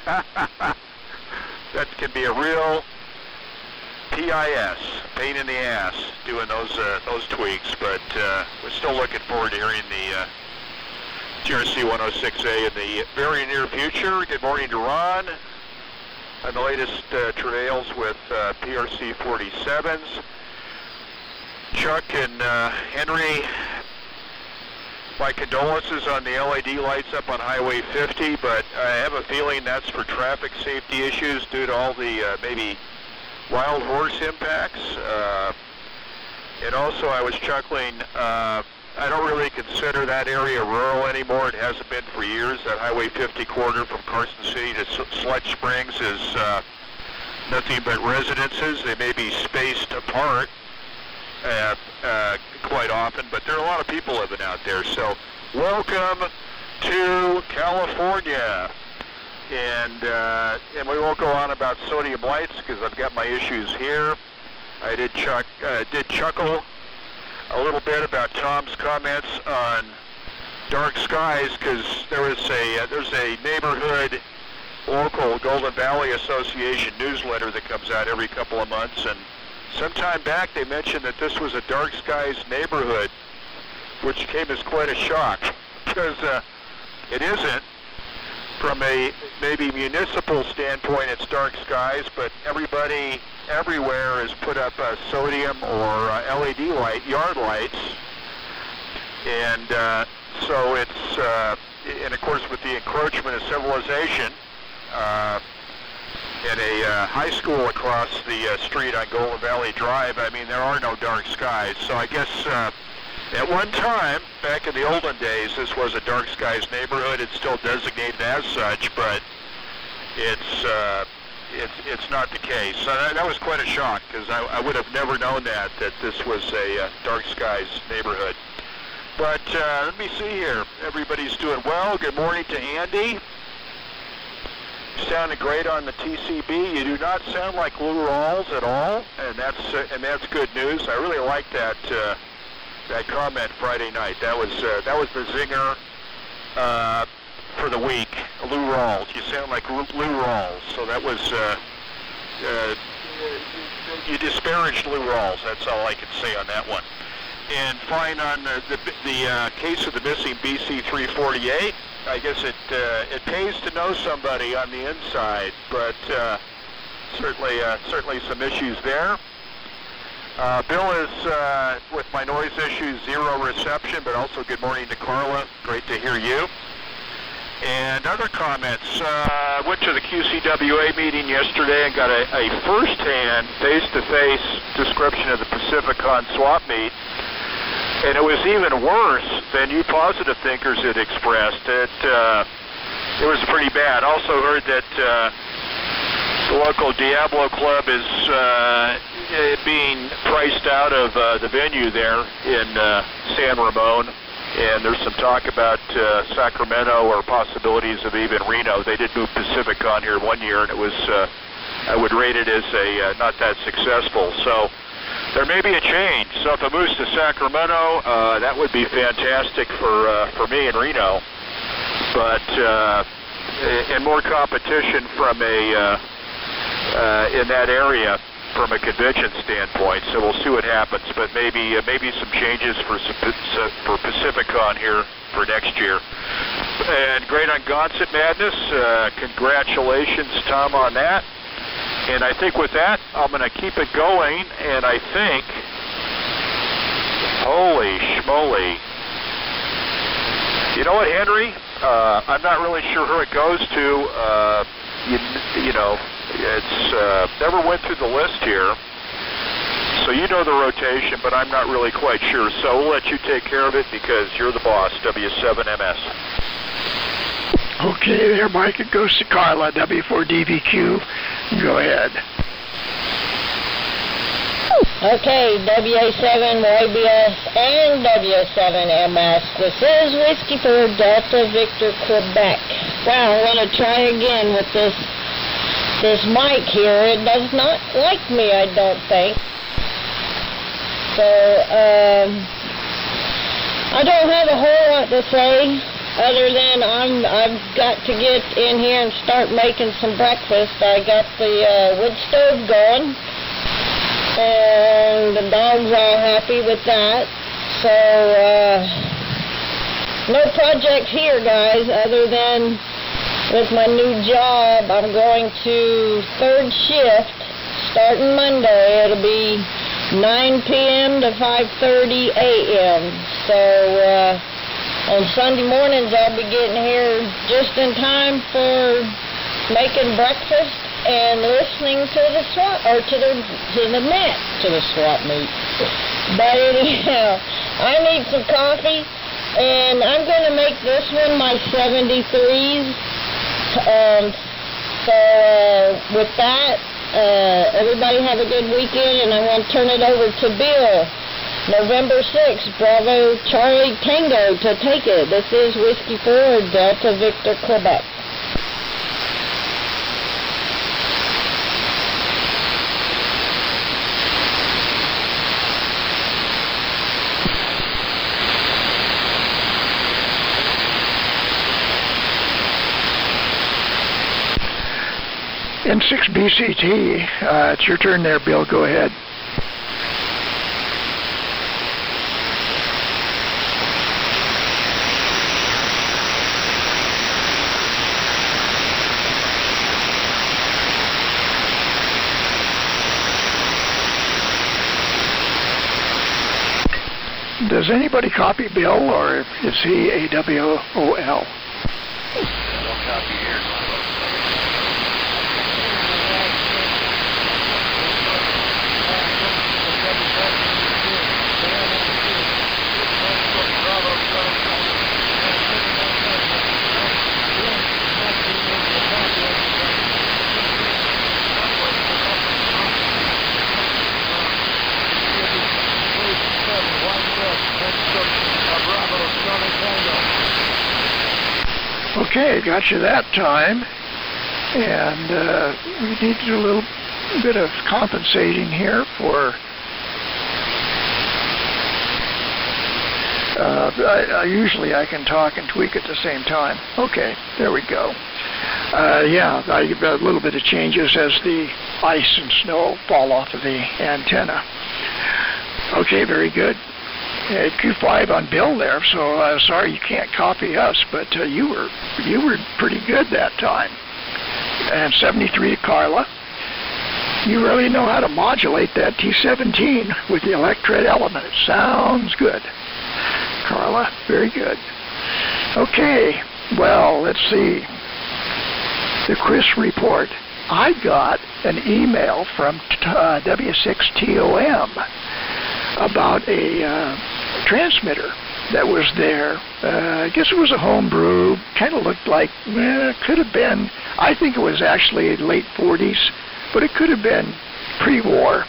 That can be a real PIS, pain in the ass, doing those tweaks, but we're still looking forward to hearing the GRC 106A in the very near future. Good morning to Ron on the latest travails with PRC 47s. Chuck and Henry, my condolences on the LED lights up on Highway 50, but I have a feeling that's for traffic safety issues due to all the maybe wild horse impacts. And also I was chuckling, I don't really consider that area rural anymore. It hasn't been for years. That Highway 50 corridor from Carson City to Sledge Springs is nothing but residences. They may be spaced apart quite often, but there are a lot of people living out there. So welcome to California. And we won't go on about sodium lights because I've got my issues here. I did chuckle a little bit about Tom's comments on dark skies, because there's a neighborhood local Golden Valley Association newsletter that comes out every couple of months, and sometime back they mentioned that this was a dark skies neighborhood, which came as quite a shock, because it isn't. From a maybe municipal standpoint, it's dark skies, but everybody everywhere has put up sodium or LED light, yard lights, and so it's, and of course with the encroachment of civilization, at a high school across the street on Golden Valley Drive, I mean, there are no dark skies. So I guess at one time, back in the olden days, this was a dark skies neighborhood. It's still designated as such, but it's not the case. So that was quite a shock, because I would have never known that this was a dark skies neighborhood. But let me see here. Everybody's doing well. Good morning to Andy. You sounded great on the TCB. You do not sound like Lou Rawls at all, and that's good news. I really like that comment Friday night. That was the zinger for the week. Lou Rawls. You sound like Lou Rawls. So that was you disparaged Lou Rawls. That's all I can say on that one. And fine on the case of the missing BC 348. I guess it pays to know somebody on the inside, but certainly some issues there. Bill is with my noise issues, zero reception, but also good morning to Carla. Great to hear you. And other comments. Went to the QCWA meeting yesterday and got a first-hand, face-to-face description of the Pacificon swap meet. And it was even worse than you positive thinkers had expressed. It was pretty bad. Also heard that the local Diablo Club is being priced out of the venue there in San Ramon. And there's some talk about Sacramento or possibilities of even Reno. They did move Pacificon here one year, and it was, I would rate it as a not that successful. So there may be a change. So if it moves to Sacramento, that would be fantastic for me in Reno. But and more competition from in that area. from a convention standpoint. So we'll see what happens. But maybe some changes for Pacificon here for next year. And great on Gonset Madness. Congratulations, Tom, on that. And I think with that, I'm going to keep it going. And I think, holy schmoly. You know what, Henry? I'm not really sure who it goes to. You know, it's never went through the list here. So you know the rotation, but I'm not really quite sure. So we'll let you take care of it because you're the boss, W7MS. Okay, there, Mike. It goes to Carla, W4DVQ. Go ahead. Okay, WA7YBS and W7MS. This is Whiskey for Delta Victor, Quebec. Wow, I want to try again with this mic here. It does not like me, I don't think. So, I don't have a whole lot to say other than I've got to get in here and start making some breakfast. I got the wood stove going, and the dogs are happy with that. So, no projects here, guys, other than with my new job, I'm going to third shift starting Monday. It'll be 9 p.m. to 5:30 a.m. So, on Sunday mornings, I'll be getting here just in time for making breakfast and listening to the swap, or to the swap meet. But anyhow, I need some coffee, and I'm going to make this one my 73s. So with that, everybody have a good weekend, and I want to turn it over to Bill. November 6th, Bravo Charlie Tango to take it. This is Whiskey 4, Delta Victor, Quebec. N6 BCT, it's your turn there, Bill. Go ahead. Does anybody copy Bill, or is he AWOL? No copy here. Okay, got you that time. And we need to do a little bit of compensating here for... usually I can talk and tweak at the same time. Okay, there we go. Yeah, I give a little bit of changes as the ice and snow fall off of the antenna. Okay, very good. Q5 on Bill there, so sorry you can't copy us, but you were pretty good that time. And 73 to Carla. You really know how to modulate that T17 with the electret element. It sounds good. Carla, very good. Okay, well, let's see. The Chris report. I got an email from W6TOM about a transmitter that was there. I guess it was a homebrew. Kind of looked like, it could have been, I think it was actually late 40s, but it could have been pre-war.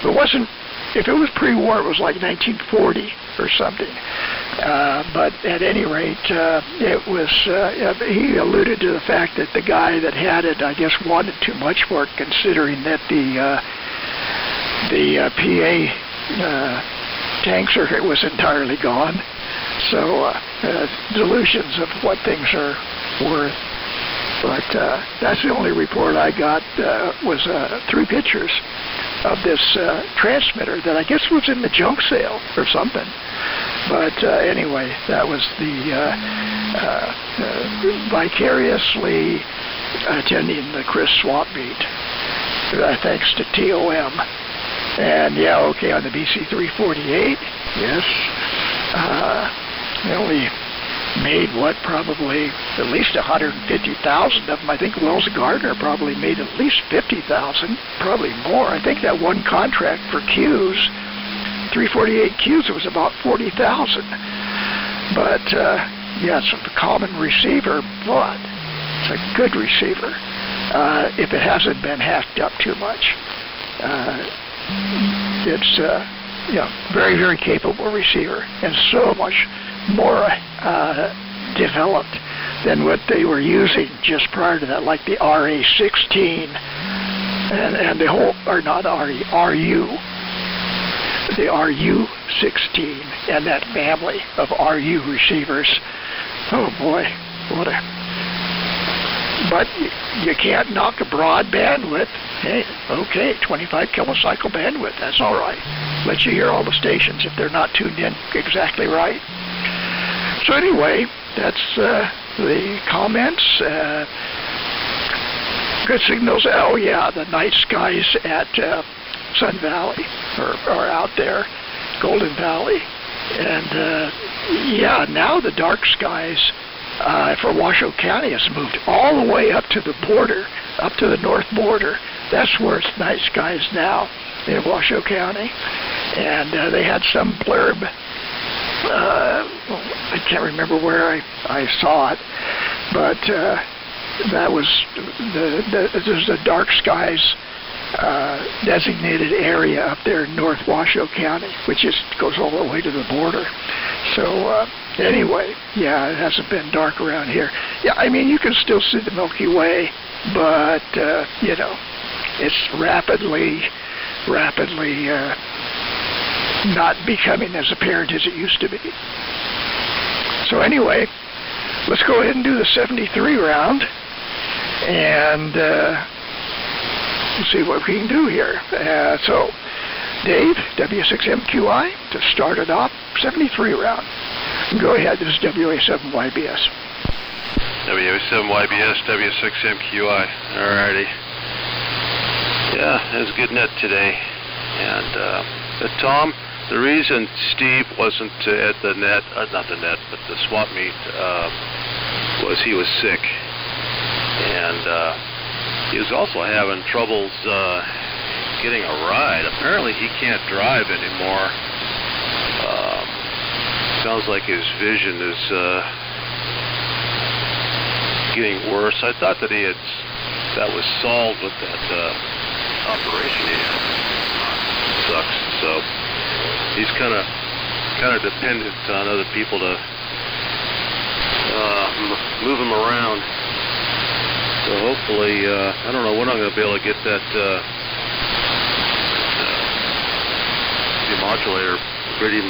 It wasn't, if it was pre-war, it was like 1940 or something. But at any rate, it was, he alluded to the fact that the guy that had it, I guess, wanted too much for it, considering that the PA tank circuit was entirely gone. So delusions of what things are worth. But that's the only report I got was 3 pictures this transmitter that I guess was in the junk sale or something. But anyway, that was the vicariously attending the Chris swap meet, thanks to TOM. And yeah, okay, on the BC348, yes, they only made probably at least 150,000 of them. I think Wells Gardner probably made at least 50,000, probably more. I think that one contract for Qs, 348 Qs, it was about 40,000. But yeah, it's a common receiver, but it's a good receiver if it hasn't been hacked up too much. It's very, very capable receiver, and so much more developed than what they were using just prior to that, like the RA16 and the whole, or not RE, RU, the RU16 and that family of RU receivers. Oh boy, what a... But you can't knock a broad bandwidth. Hey, okay, 25 kilocycle bandwidth, that's all right. Let you hear all the stations if they're not tuned in exactly right. So anyway, that's the comments. Good signals. Oh yeah, the night skies at Sun Valley, or out there, Golden Valley. And yeah, now the dark skies for Washoe County has moved all the way up to the border, up to the north border. That's where it's night skies now in Washoe County. And they had some blurb, I can't remember where I saw it, but that was there's a dark skies designated area up there in North Washoe County, which just goes all the way to the border. So anyway, yeah, it hasn't been dark around here. Yeah, I mean, you can still see the Milky Way, but you know, it's rapidly not becoming as apparent as it used to be. So anyway, let's go ahead and do the 73 round, and we'll see what we can do here. So, Dave, W6MQI, to start it off, 73 round. Go ahead, this is WA7YBS. WA7YBS, W6MQI. Alrighty. Yeah, it was a good net today. And Tom, the reason Steve wasn't at the net, not the net, but the swap meet, was he was sick. And he was also having troubles getting a ride. Apparently he can't drive anymore. Sounds like his vision is getting worse. I thought that that was solved with that operation he had. Sucks. So he's kind of dependent on other people to move him around. So hopefully, I don't know when I'm going to be able to get that demodulator, RIDI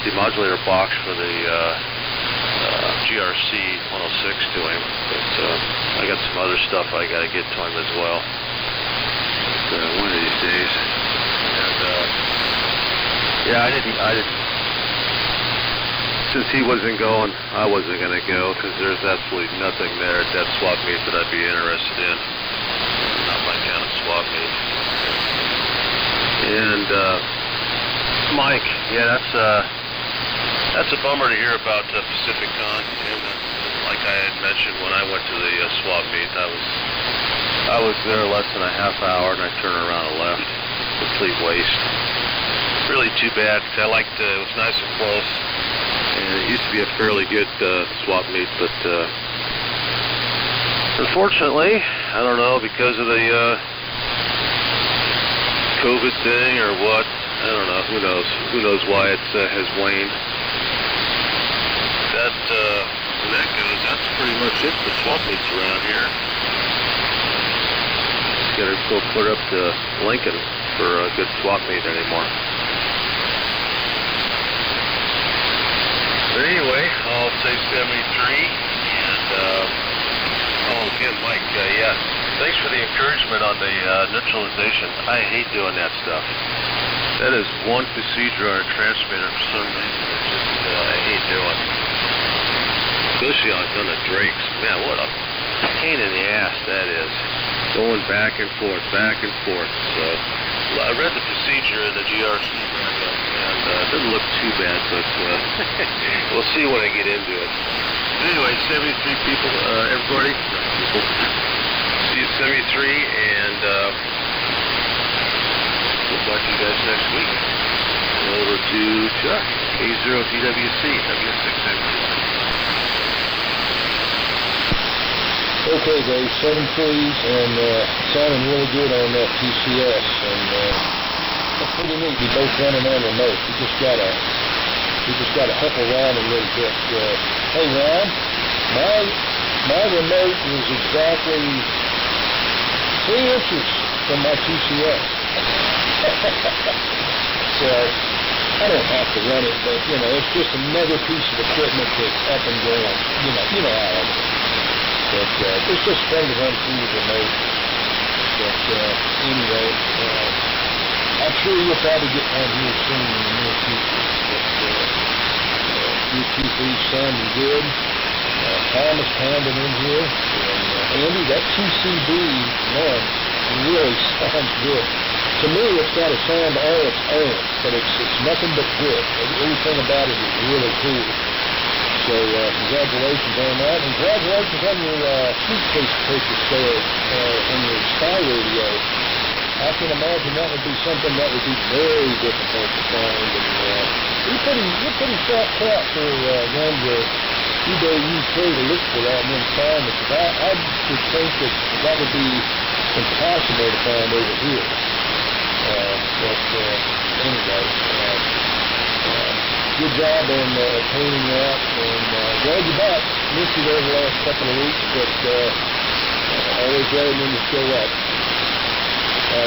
demodulator box for the GRC 106 to him. But I got some other stuff I got to get to him as well. One of these days. And yeah, I didn't. Since he wasn't going, I wasn't going to go because there's absolutely nothing there at that swap meet that I'd be interested in. Not my kind of swap meet. And Mike, yeah, that's a bummer to hear about PacificCon. And like I had mentioned when I went to the swap meet, I was there less than a half hour and I turned around and left. Complete waste. Really too bad because it was nice and close. And it used to be a fairly good swap meet, but unfortunately, I don't know, because of the COVID thing or what, I don't know, who knows? Who knows why it has waned. When that goes, that's pretty much it for swap meets around here. Just gotta go put up to Lincoln for a good swap meet anymore. But anyway, I'll say 73, and, again, Mike, yeah, Thanks for the encouragement on the neutralization. I hate doing that stuff. That is one procedure on a transmitter for some reason. It's just, I hate doing. Especially on the drakes. Man, what a pain in the ass that is. Going back and forth, back and forth. So, I read the procedure in the GRC manual, and it doesn't look too bad, but we'll see when I get into it. Anyway, 73 people, everybody. See you at 73, and we'll talk to you guys next week. Over to Chuck, A0DWC, W6MQI. Okay, Dave, 7 trees, and sounding really good on that TCS, and that's pretty neat. We both running on remote. We just gotta help Ron a little bit. Hey, Ron, my remote is exactly 3 inches from my TCS. So I don't have to run it, but it's just another piece of equipment that's up and going. You know how it is. But it's just fun to run through the remote. But anyway, I'm sure you'll probably get one here soon in the near future. But your Q3's sounding good. Thomas pounding in here. And Andy, that TCB1 really sounds good. To me, it's got a sound all its own, but it's nothing but good. Everything about it is really cool. So congratulations on that, and congratulations on your suitcase purchase there on your spy radio. I can imagine that would be something that would be very difficult to find. And you're pretty sharp cat for going to eBay UK to look for that and then find it. Because I would think that would be impossible to find over here. But anyway. Good job on painting that, and glad you're back. Missed you there the last couple of weeks, but always glad when you show up.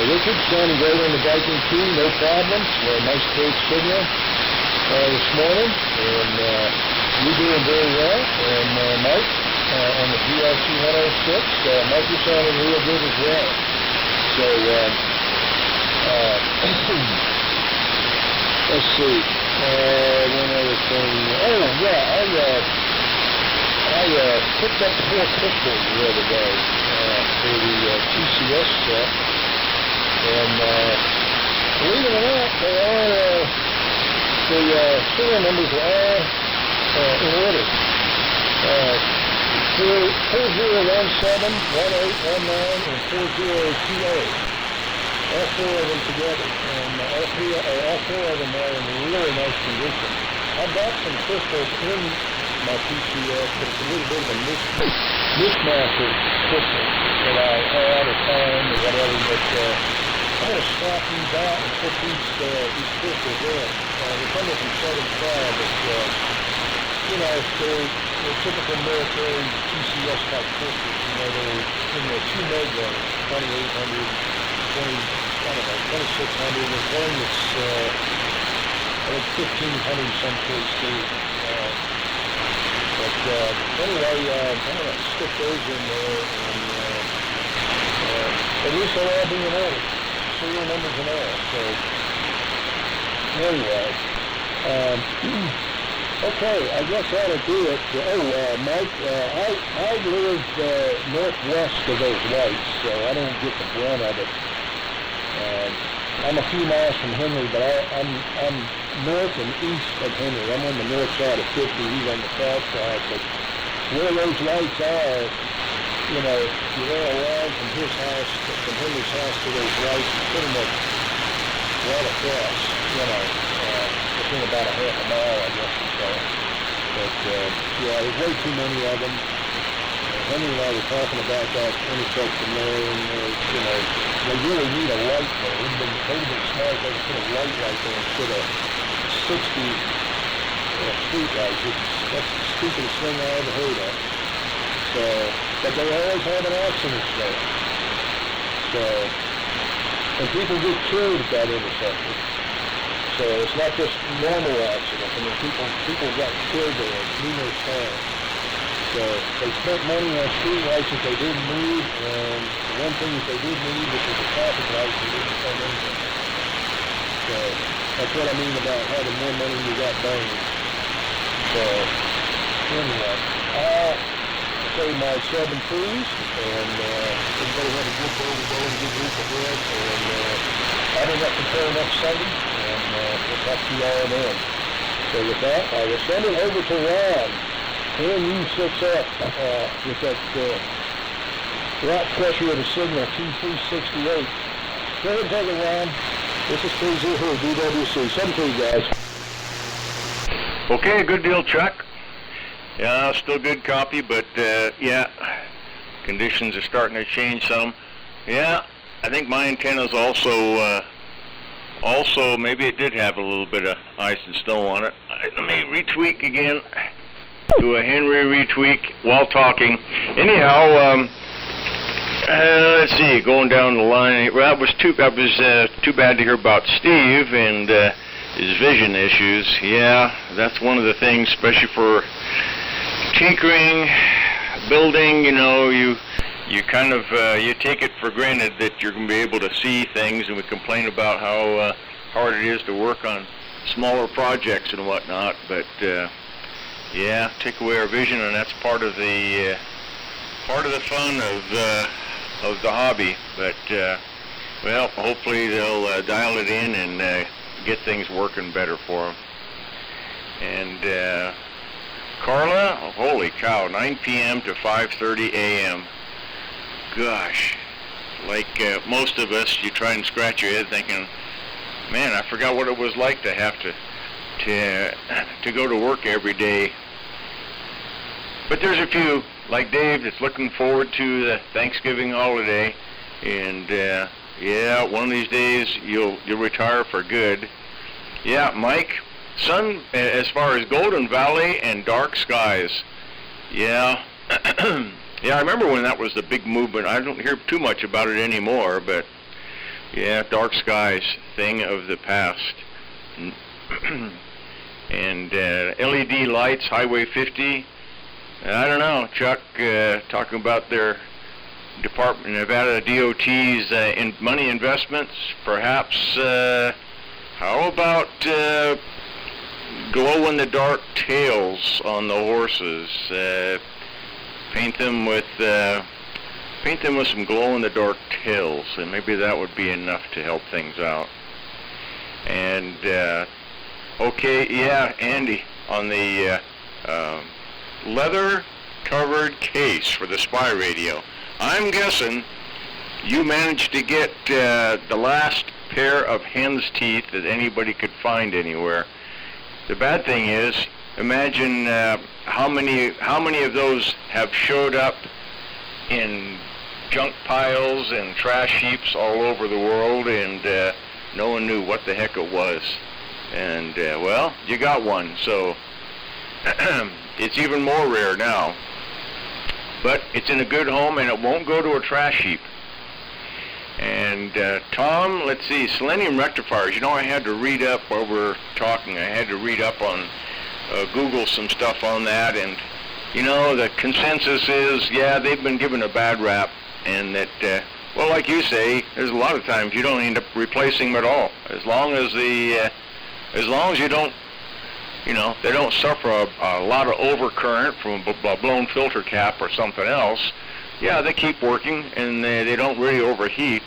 Richard, sounding great on the Viking 2, no problems. Nice clear signal this morning, and you're doing very well. And Mike, on the GRC 106, Mike, you're sounding real good as well. So, let's see. One other thing. Oh, yeah, I picked up 4 pistols the other day for the TCS set. And believe it or not, the serial numbers are all in order. 4017, 1819, and 4028. All 4 of them together, and all 4 of them are in really nice condition. I've got some pistols in my TCS, but it's a little bit of a mismatch of pistols that I had or found or whatever, but I'm going to swap these out and put these pistols in. They're coming from Southern Cal, but, they're typical military TCS-type pistols. They're in the 2 meg range, 2800, 2600. There's one that's, I think 1500 in some case too. But anyway, I'm going to stick those in there, and at least they'll all be in order. Serial numbers and all. So anyway, okay, I guess that'll do it. Mike, I live northwest of those lights, so I don't get the brunt of it. I'm a few miles from Henry, but I'm north and east of Henry. I'm on the north side of 50, he's on the south side. But where those lights are, you wear a line from his house, from Henry's house to those lights, pretty much right across, within about a half a mile, I guess you'd say. But, there's way too many of them. Henry and I were talking about that intersection there, and, they really need a light there. It would have been smart if they put a light right there instead of 60 street lights. That's the stupidest thing I ever heard of. So, but they always have an accident there. So, and people get killed at that intersection. So it's not just normal accidents. I mean, people got killed there numerous times. So they spent money on street lights that they didn't need, and the one thing that they did need, which was a traffic light, they didn't spend anything. So that's what I mean about having more money than you got burned. So anyway, say my 7 trees, and everybody have a good day today, a good week ahead, and I'll be up until next Sunday, and we'll talk to you all then. So with that, I will send it over to Ron. NU6F with that rock pressure of the signal T368. Go ahead and take it, Ron. This is 30 DWC. 7 guys. Okay, good deal, Chuck. Yeah, still good copy, but yeah, conditions are starting to change some. Yeah, I think my antenna's also maybe it did have a little bit of ice and snow on it. Let me retweak again. Do a Henry retweak while talking. Anyhow, let's see, going down the line. Well, it was too bad to hear about Steve and his vision issues. Yeah, that's one of the things, especially for tinkering, building. You know, you kind of you take it for granted that you're going to be able to see things, and we complain about how hard it is to work on smaller projects and whatnot. But yeah, take away our vision, and that's part of the fun of the hobby. But well, hopefully they'll dial it in and get things working better for them. And Carla, holy cow, 9 p.m. to 5:30 a.m. Gosh, like most of us, you try and scratch your head thinking, man, I forgot what it was like to have to go to work every day. But there's a few, like Dave, that's looking forward to the Thanksgiving holiday, and yeah, one of these days you'll retire for good. Yeah, Mike, sun as far as Golden Valley and dark skies. Yeah. Yeah, I remember when that was the big movement. I don't hear too much about it anymore, but yeah, dark skies, thing of the past. And LED lights, Highway 50. I don't know, Chuck, talking about their Department of Nevada DOT's money investments, perhaps. How about glow-in-the-dark tails on the horses? Paint them with some glow-in-the-dark tails, and maybe that would be enough to help things out. And okay, yeah, Andy, on the leather-covered case for the spy radio. I'm guessing you managed to get the last pair of hen's teeth that anybody could find anywhere. The bad thing is, imagine how many of those have showed up in junk piles and trash heaps all over the world, and no one knew what the heck it was. And well, you got one, so it's even more rare now. But it's in a good home, and it won't go to a trash heap. And Tom, let's see, selenium rectifiers. You know, I had to read up while we're talking. I had to read up on Google some stuff on that, and you know, the consensus is, yeah, they've been given a bad rap, and that, well, like you say, there's a lot of times you don't end up replacing them at all, as long as you don't, you know, they don't suffer a lot of overcurrent from a blown filter cap or something else. Yeah, they keep working, and they don't really overheat.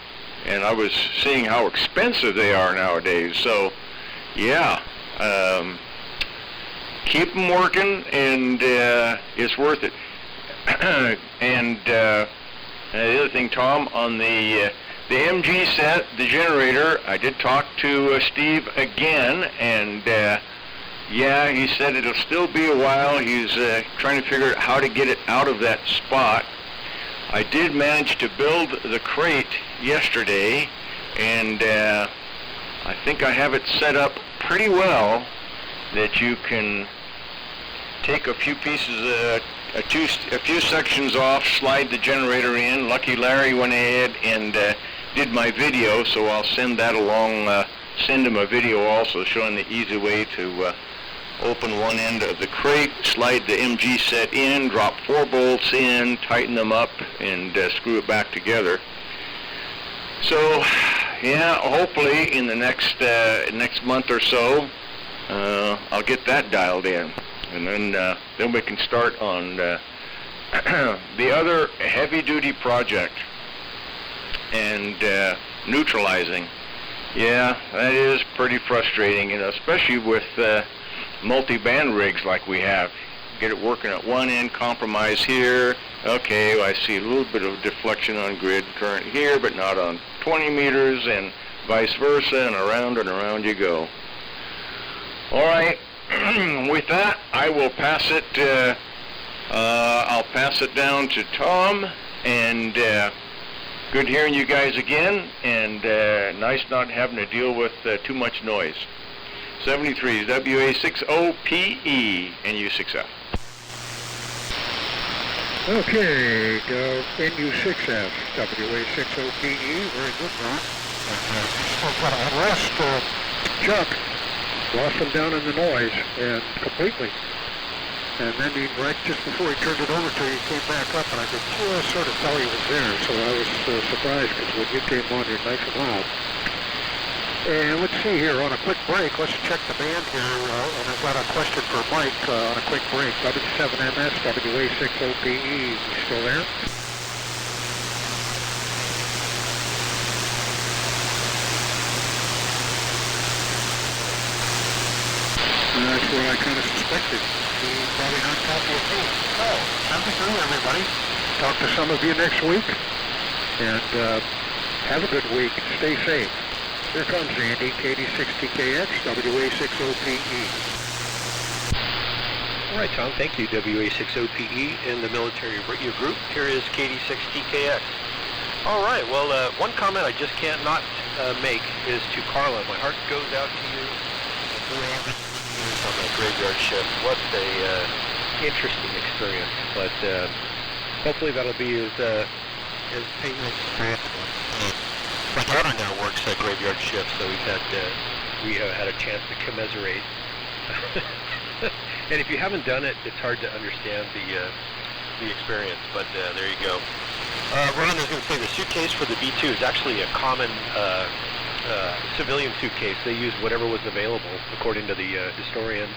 And I was seeing how expensive they are nowadays. So, yeah, keep them working, and it's worth it. And the other thing, Tom, on the MG set, the generator, I did talk to Steve again, and yeah, he said it'll still be a while. He's trying to figure out how to get it out of that spot. I did manage to build the crate yesterday, and I think I have it set up pretty well that you can take a few pieces, a few sections off, slide the generator in. Lucky Larry went ahead and did my video, so I'll send that along, send him a video also showing the easy way to open one end of the crate, slide the MG set in, drop 4 bolts in, tighten them up, and screw it back together. So, yeah, hopefully in the next month or so, I'll get that dialed in, and then we can start on the other heavy-duty project and neutralizing. Yeah, that is pretty frustrating, you know, especially with multi-band rigs like we have. Get it working at one end, compromise here. Okay, well, I see a little bit of deflection on grid current here, but not on 20 meters, and vice versa, and around you go. All right, with that, I will pass it. I'll pass it down to Tom, and good hearing you guys again, and nice not having to deal with too much noise. 73 WA60PE and U6F. Okay, NU6F, WA60PE, very good, Ron. And lost Chuck, lost him down in the noise, and completely. And then right just before he turned it over to you, he came back up, and I could sort of tell he was there, so I was surprised, because when you came on, you're nice and loud. And let's see here, on a quick break, let's check the band here, and I've got a question for Mike on a quick break. W7MS, WA60PE, you still there? And that's what I kind of suspected. He's probably not talking with me. So, time to through, everybody. Talk to some of you next week, and have a good week. Stay safe. Here comes Andy, KD6TKX, WA60PE. All right, Tom, thank you, WA60PE in the military radio group. Here is KD6TKX. All right, well, one comment I just can't not make is to Carla. My heart goes out to you. On that graveyard shift. What a interesting experience, but hopefully that'll be as painless as possible. My daughter now works at graveyard shift, so we have had a chance to commiserate. And if you haven't done it, it's hard to understand the experience. But there you go. Ron is going to say the suitcase for the B-2 is actually a common civilian suitcase. They used whatever was available, according to the historians,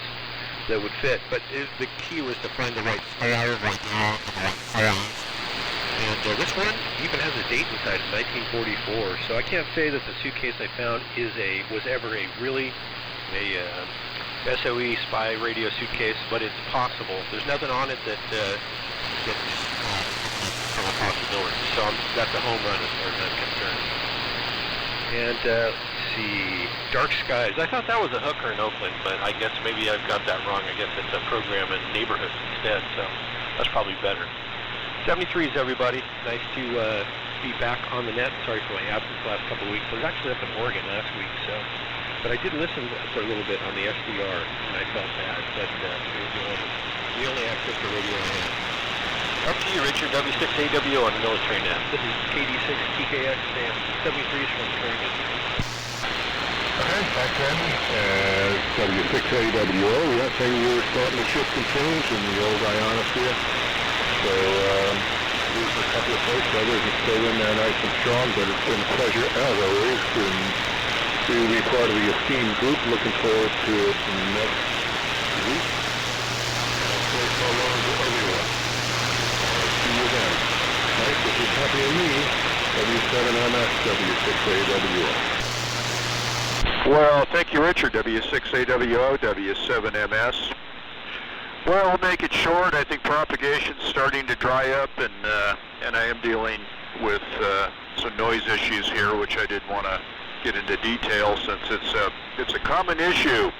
that would fit. But the key was to find the right style, and this one even has a date inside of 1944. So I can't say that the suitcase I found was ever a SOE spy radio suitcase, but it's possible. There's nothing on it that gets a possibility. So that's a home run as far as I'm concerned. And let's see, Dark Skies. I thought that was a hooker in Oakland, but I guess maybe I've got that wrong. I guess it's a program in neighborhoods instead, so that's probably better. 73s, everybody. Nice to be back on the net. Sorry for my absence the last couple of weeks. I was actually up in Oregon last week, but I did listen for a little bit on the SDR, and I felt bad, but it was the only access to radio I had. Up to you, Richard, W6AWO on the military net. This is KD6TKX and 73s from Oregon. Okay, back then, W6AWO, yeah, saying we were starting to shift and change in the old ionosphere. So, losing a couple of folks, others are still in there nice and strong, but it's been a pleasure, as always, to be part of the esteemed group. Looking forward to it next week. Hopefully so long to everyone. See you then. Nice, if you're happy with me, W7MS, W6AWO. Well, thank you, Richard, W6AWO, W7MS. Well, we'll make it short. I think propagation's starting to dry up, and I am dealing with some noise issues here, which I didn't want to get into detail since it's a common issue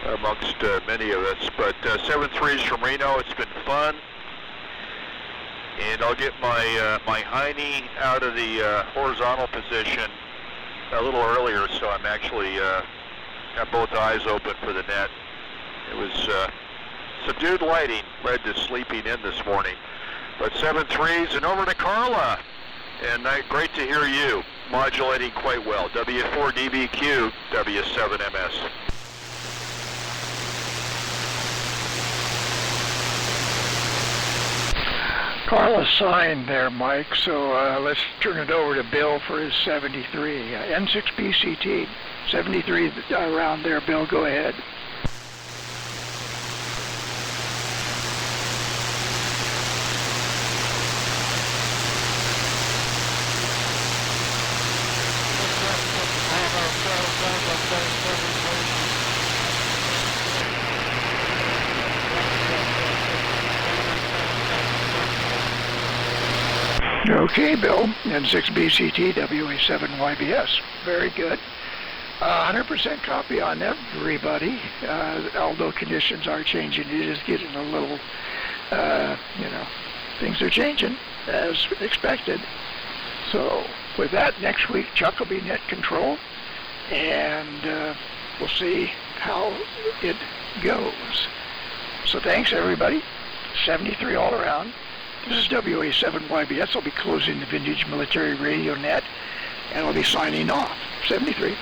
amongst many of us. But 7.3s from Reno, it's been fun, and I'll get my hiney out of the horizontal position a little earlier, so I'm actually got both eyes open for the net. It was subdued lighting led to sleeping in this morning. But 7.3s and over to Carla. And great to hear you modulating quite well. W4DBQ, W7MS. Carlos signed there, Mike, so let's turn it over to Bill for his 73. N6BCT, 73 around there. Bill, go ahead. Okay, Bill, N6BCT, WA7YBS. Very good. 100% copy on everybody, although conditions are changing. It is getting a little, things are changing as expected. So with that, next week, Chuck will be net control, and we'll see how it goes. So thanks, everybody. 73 all around. This is WA7YBS. I'll be closing the Vintage Military Radio Net, and I'll be signing off. 73.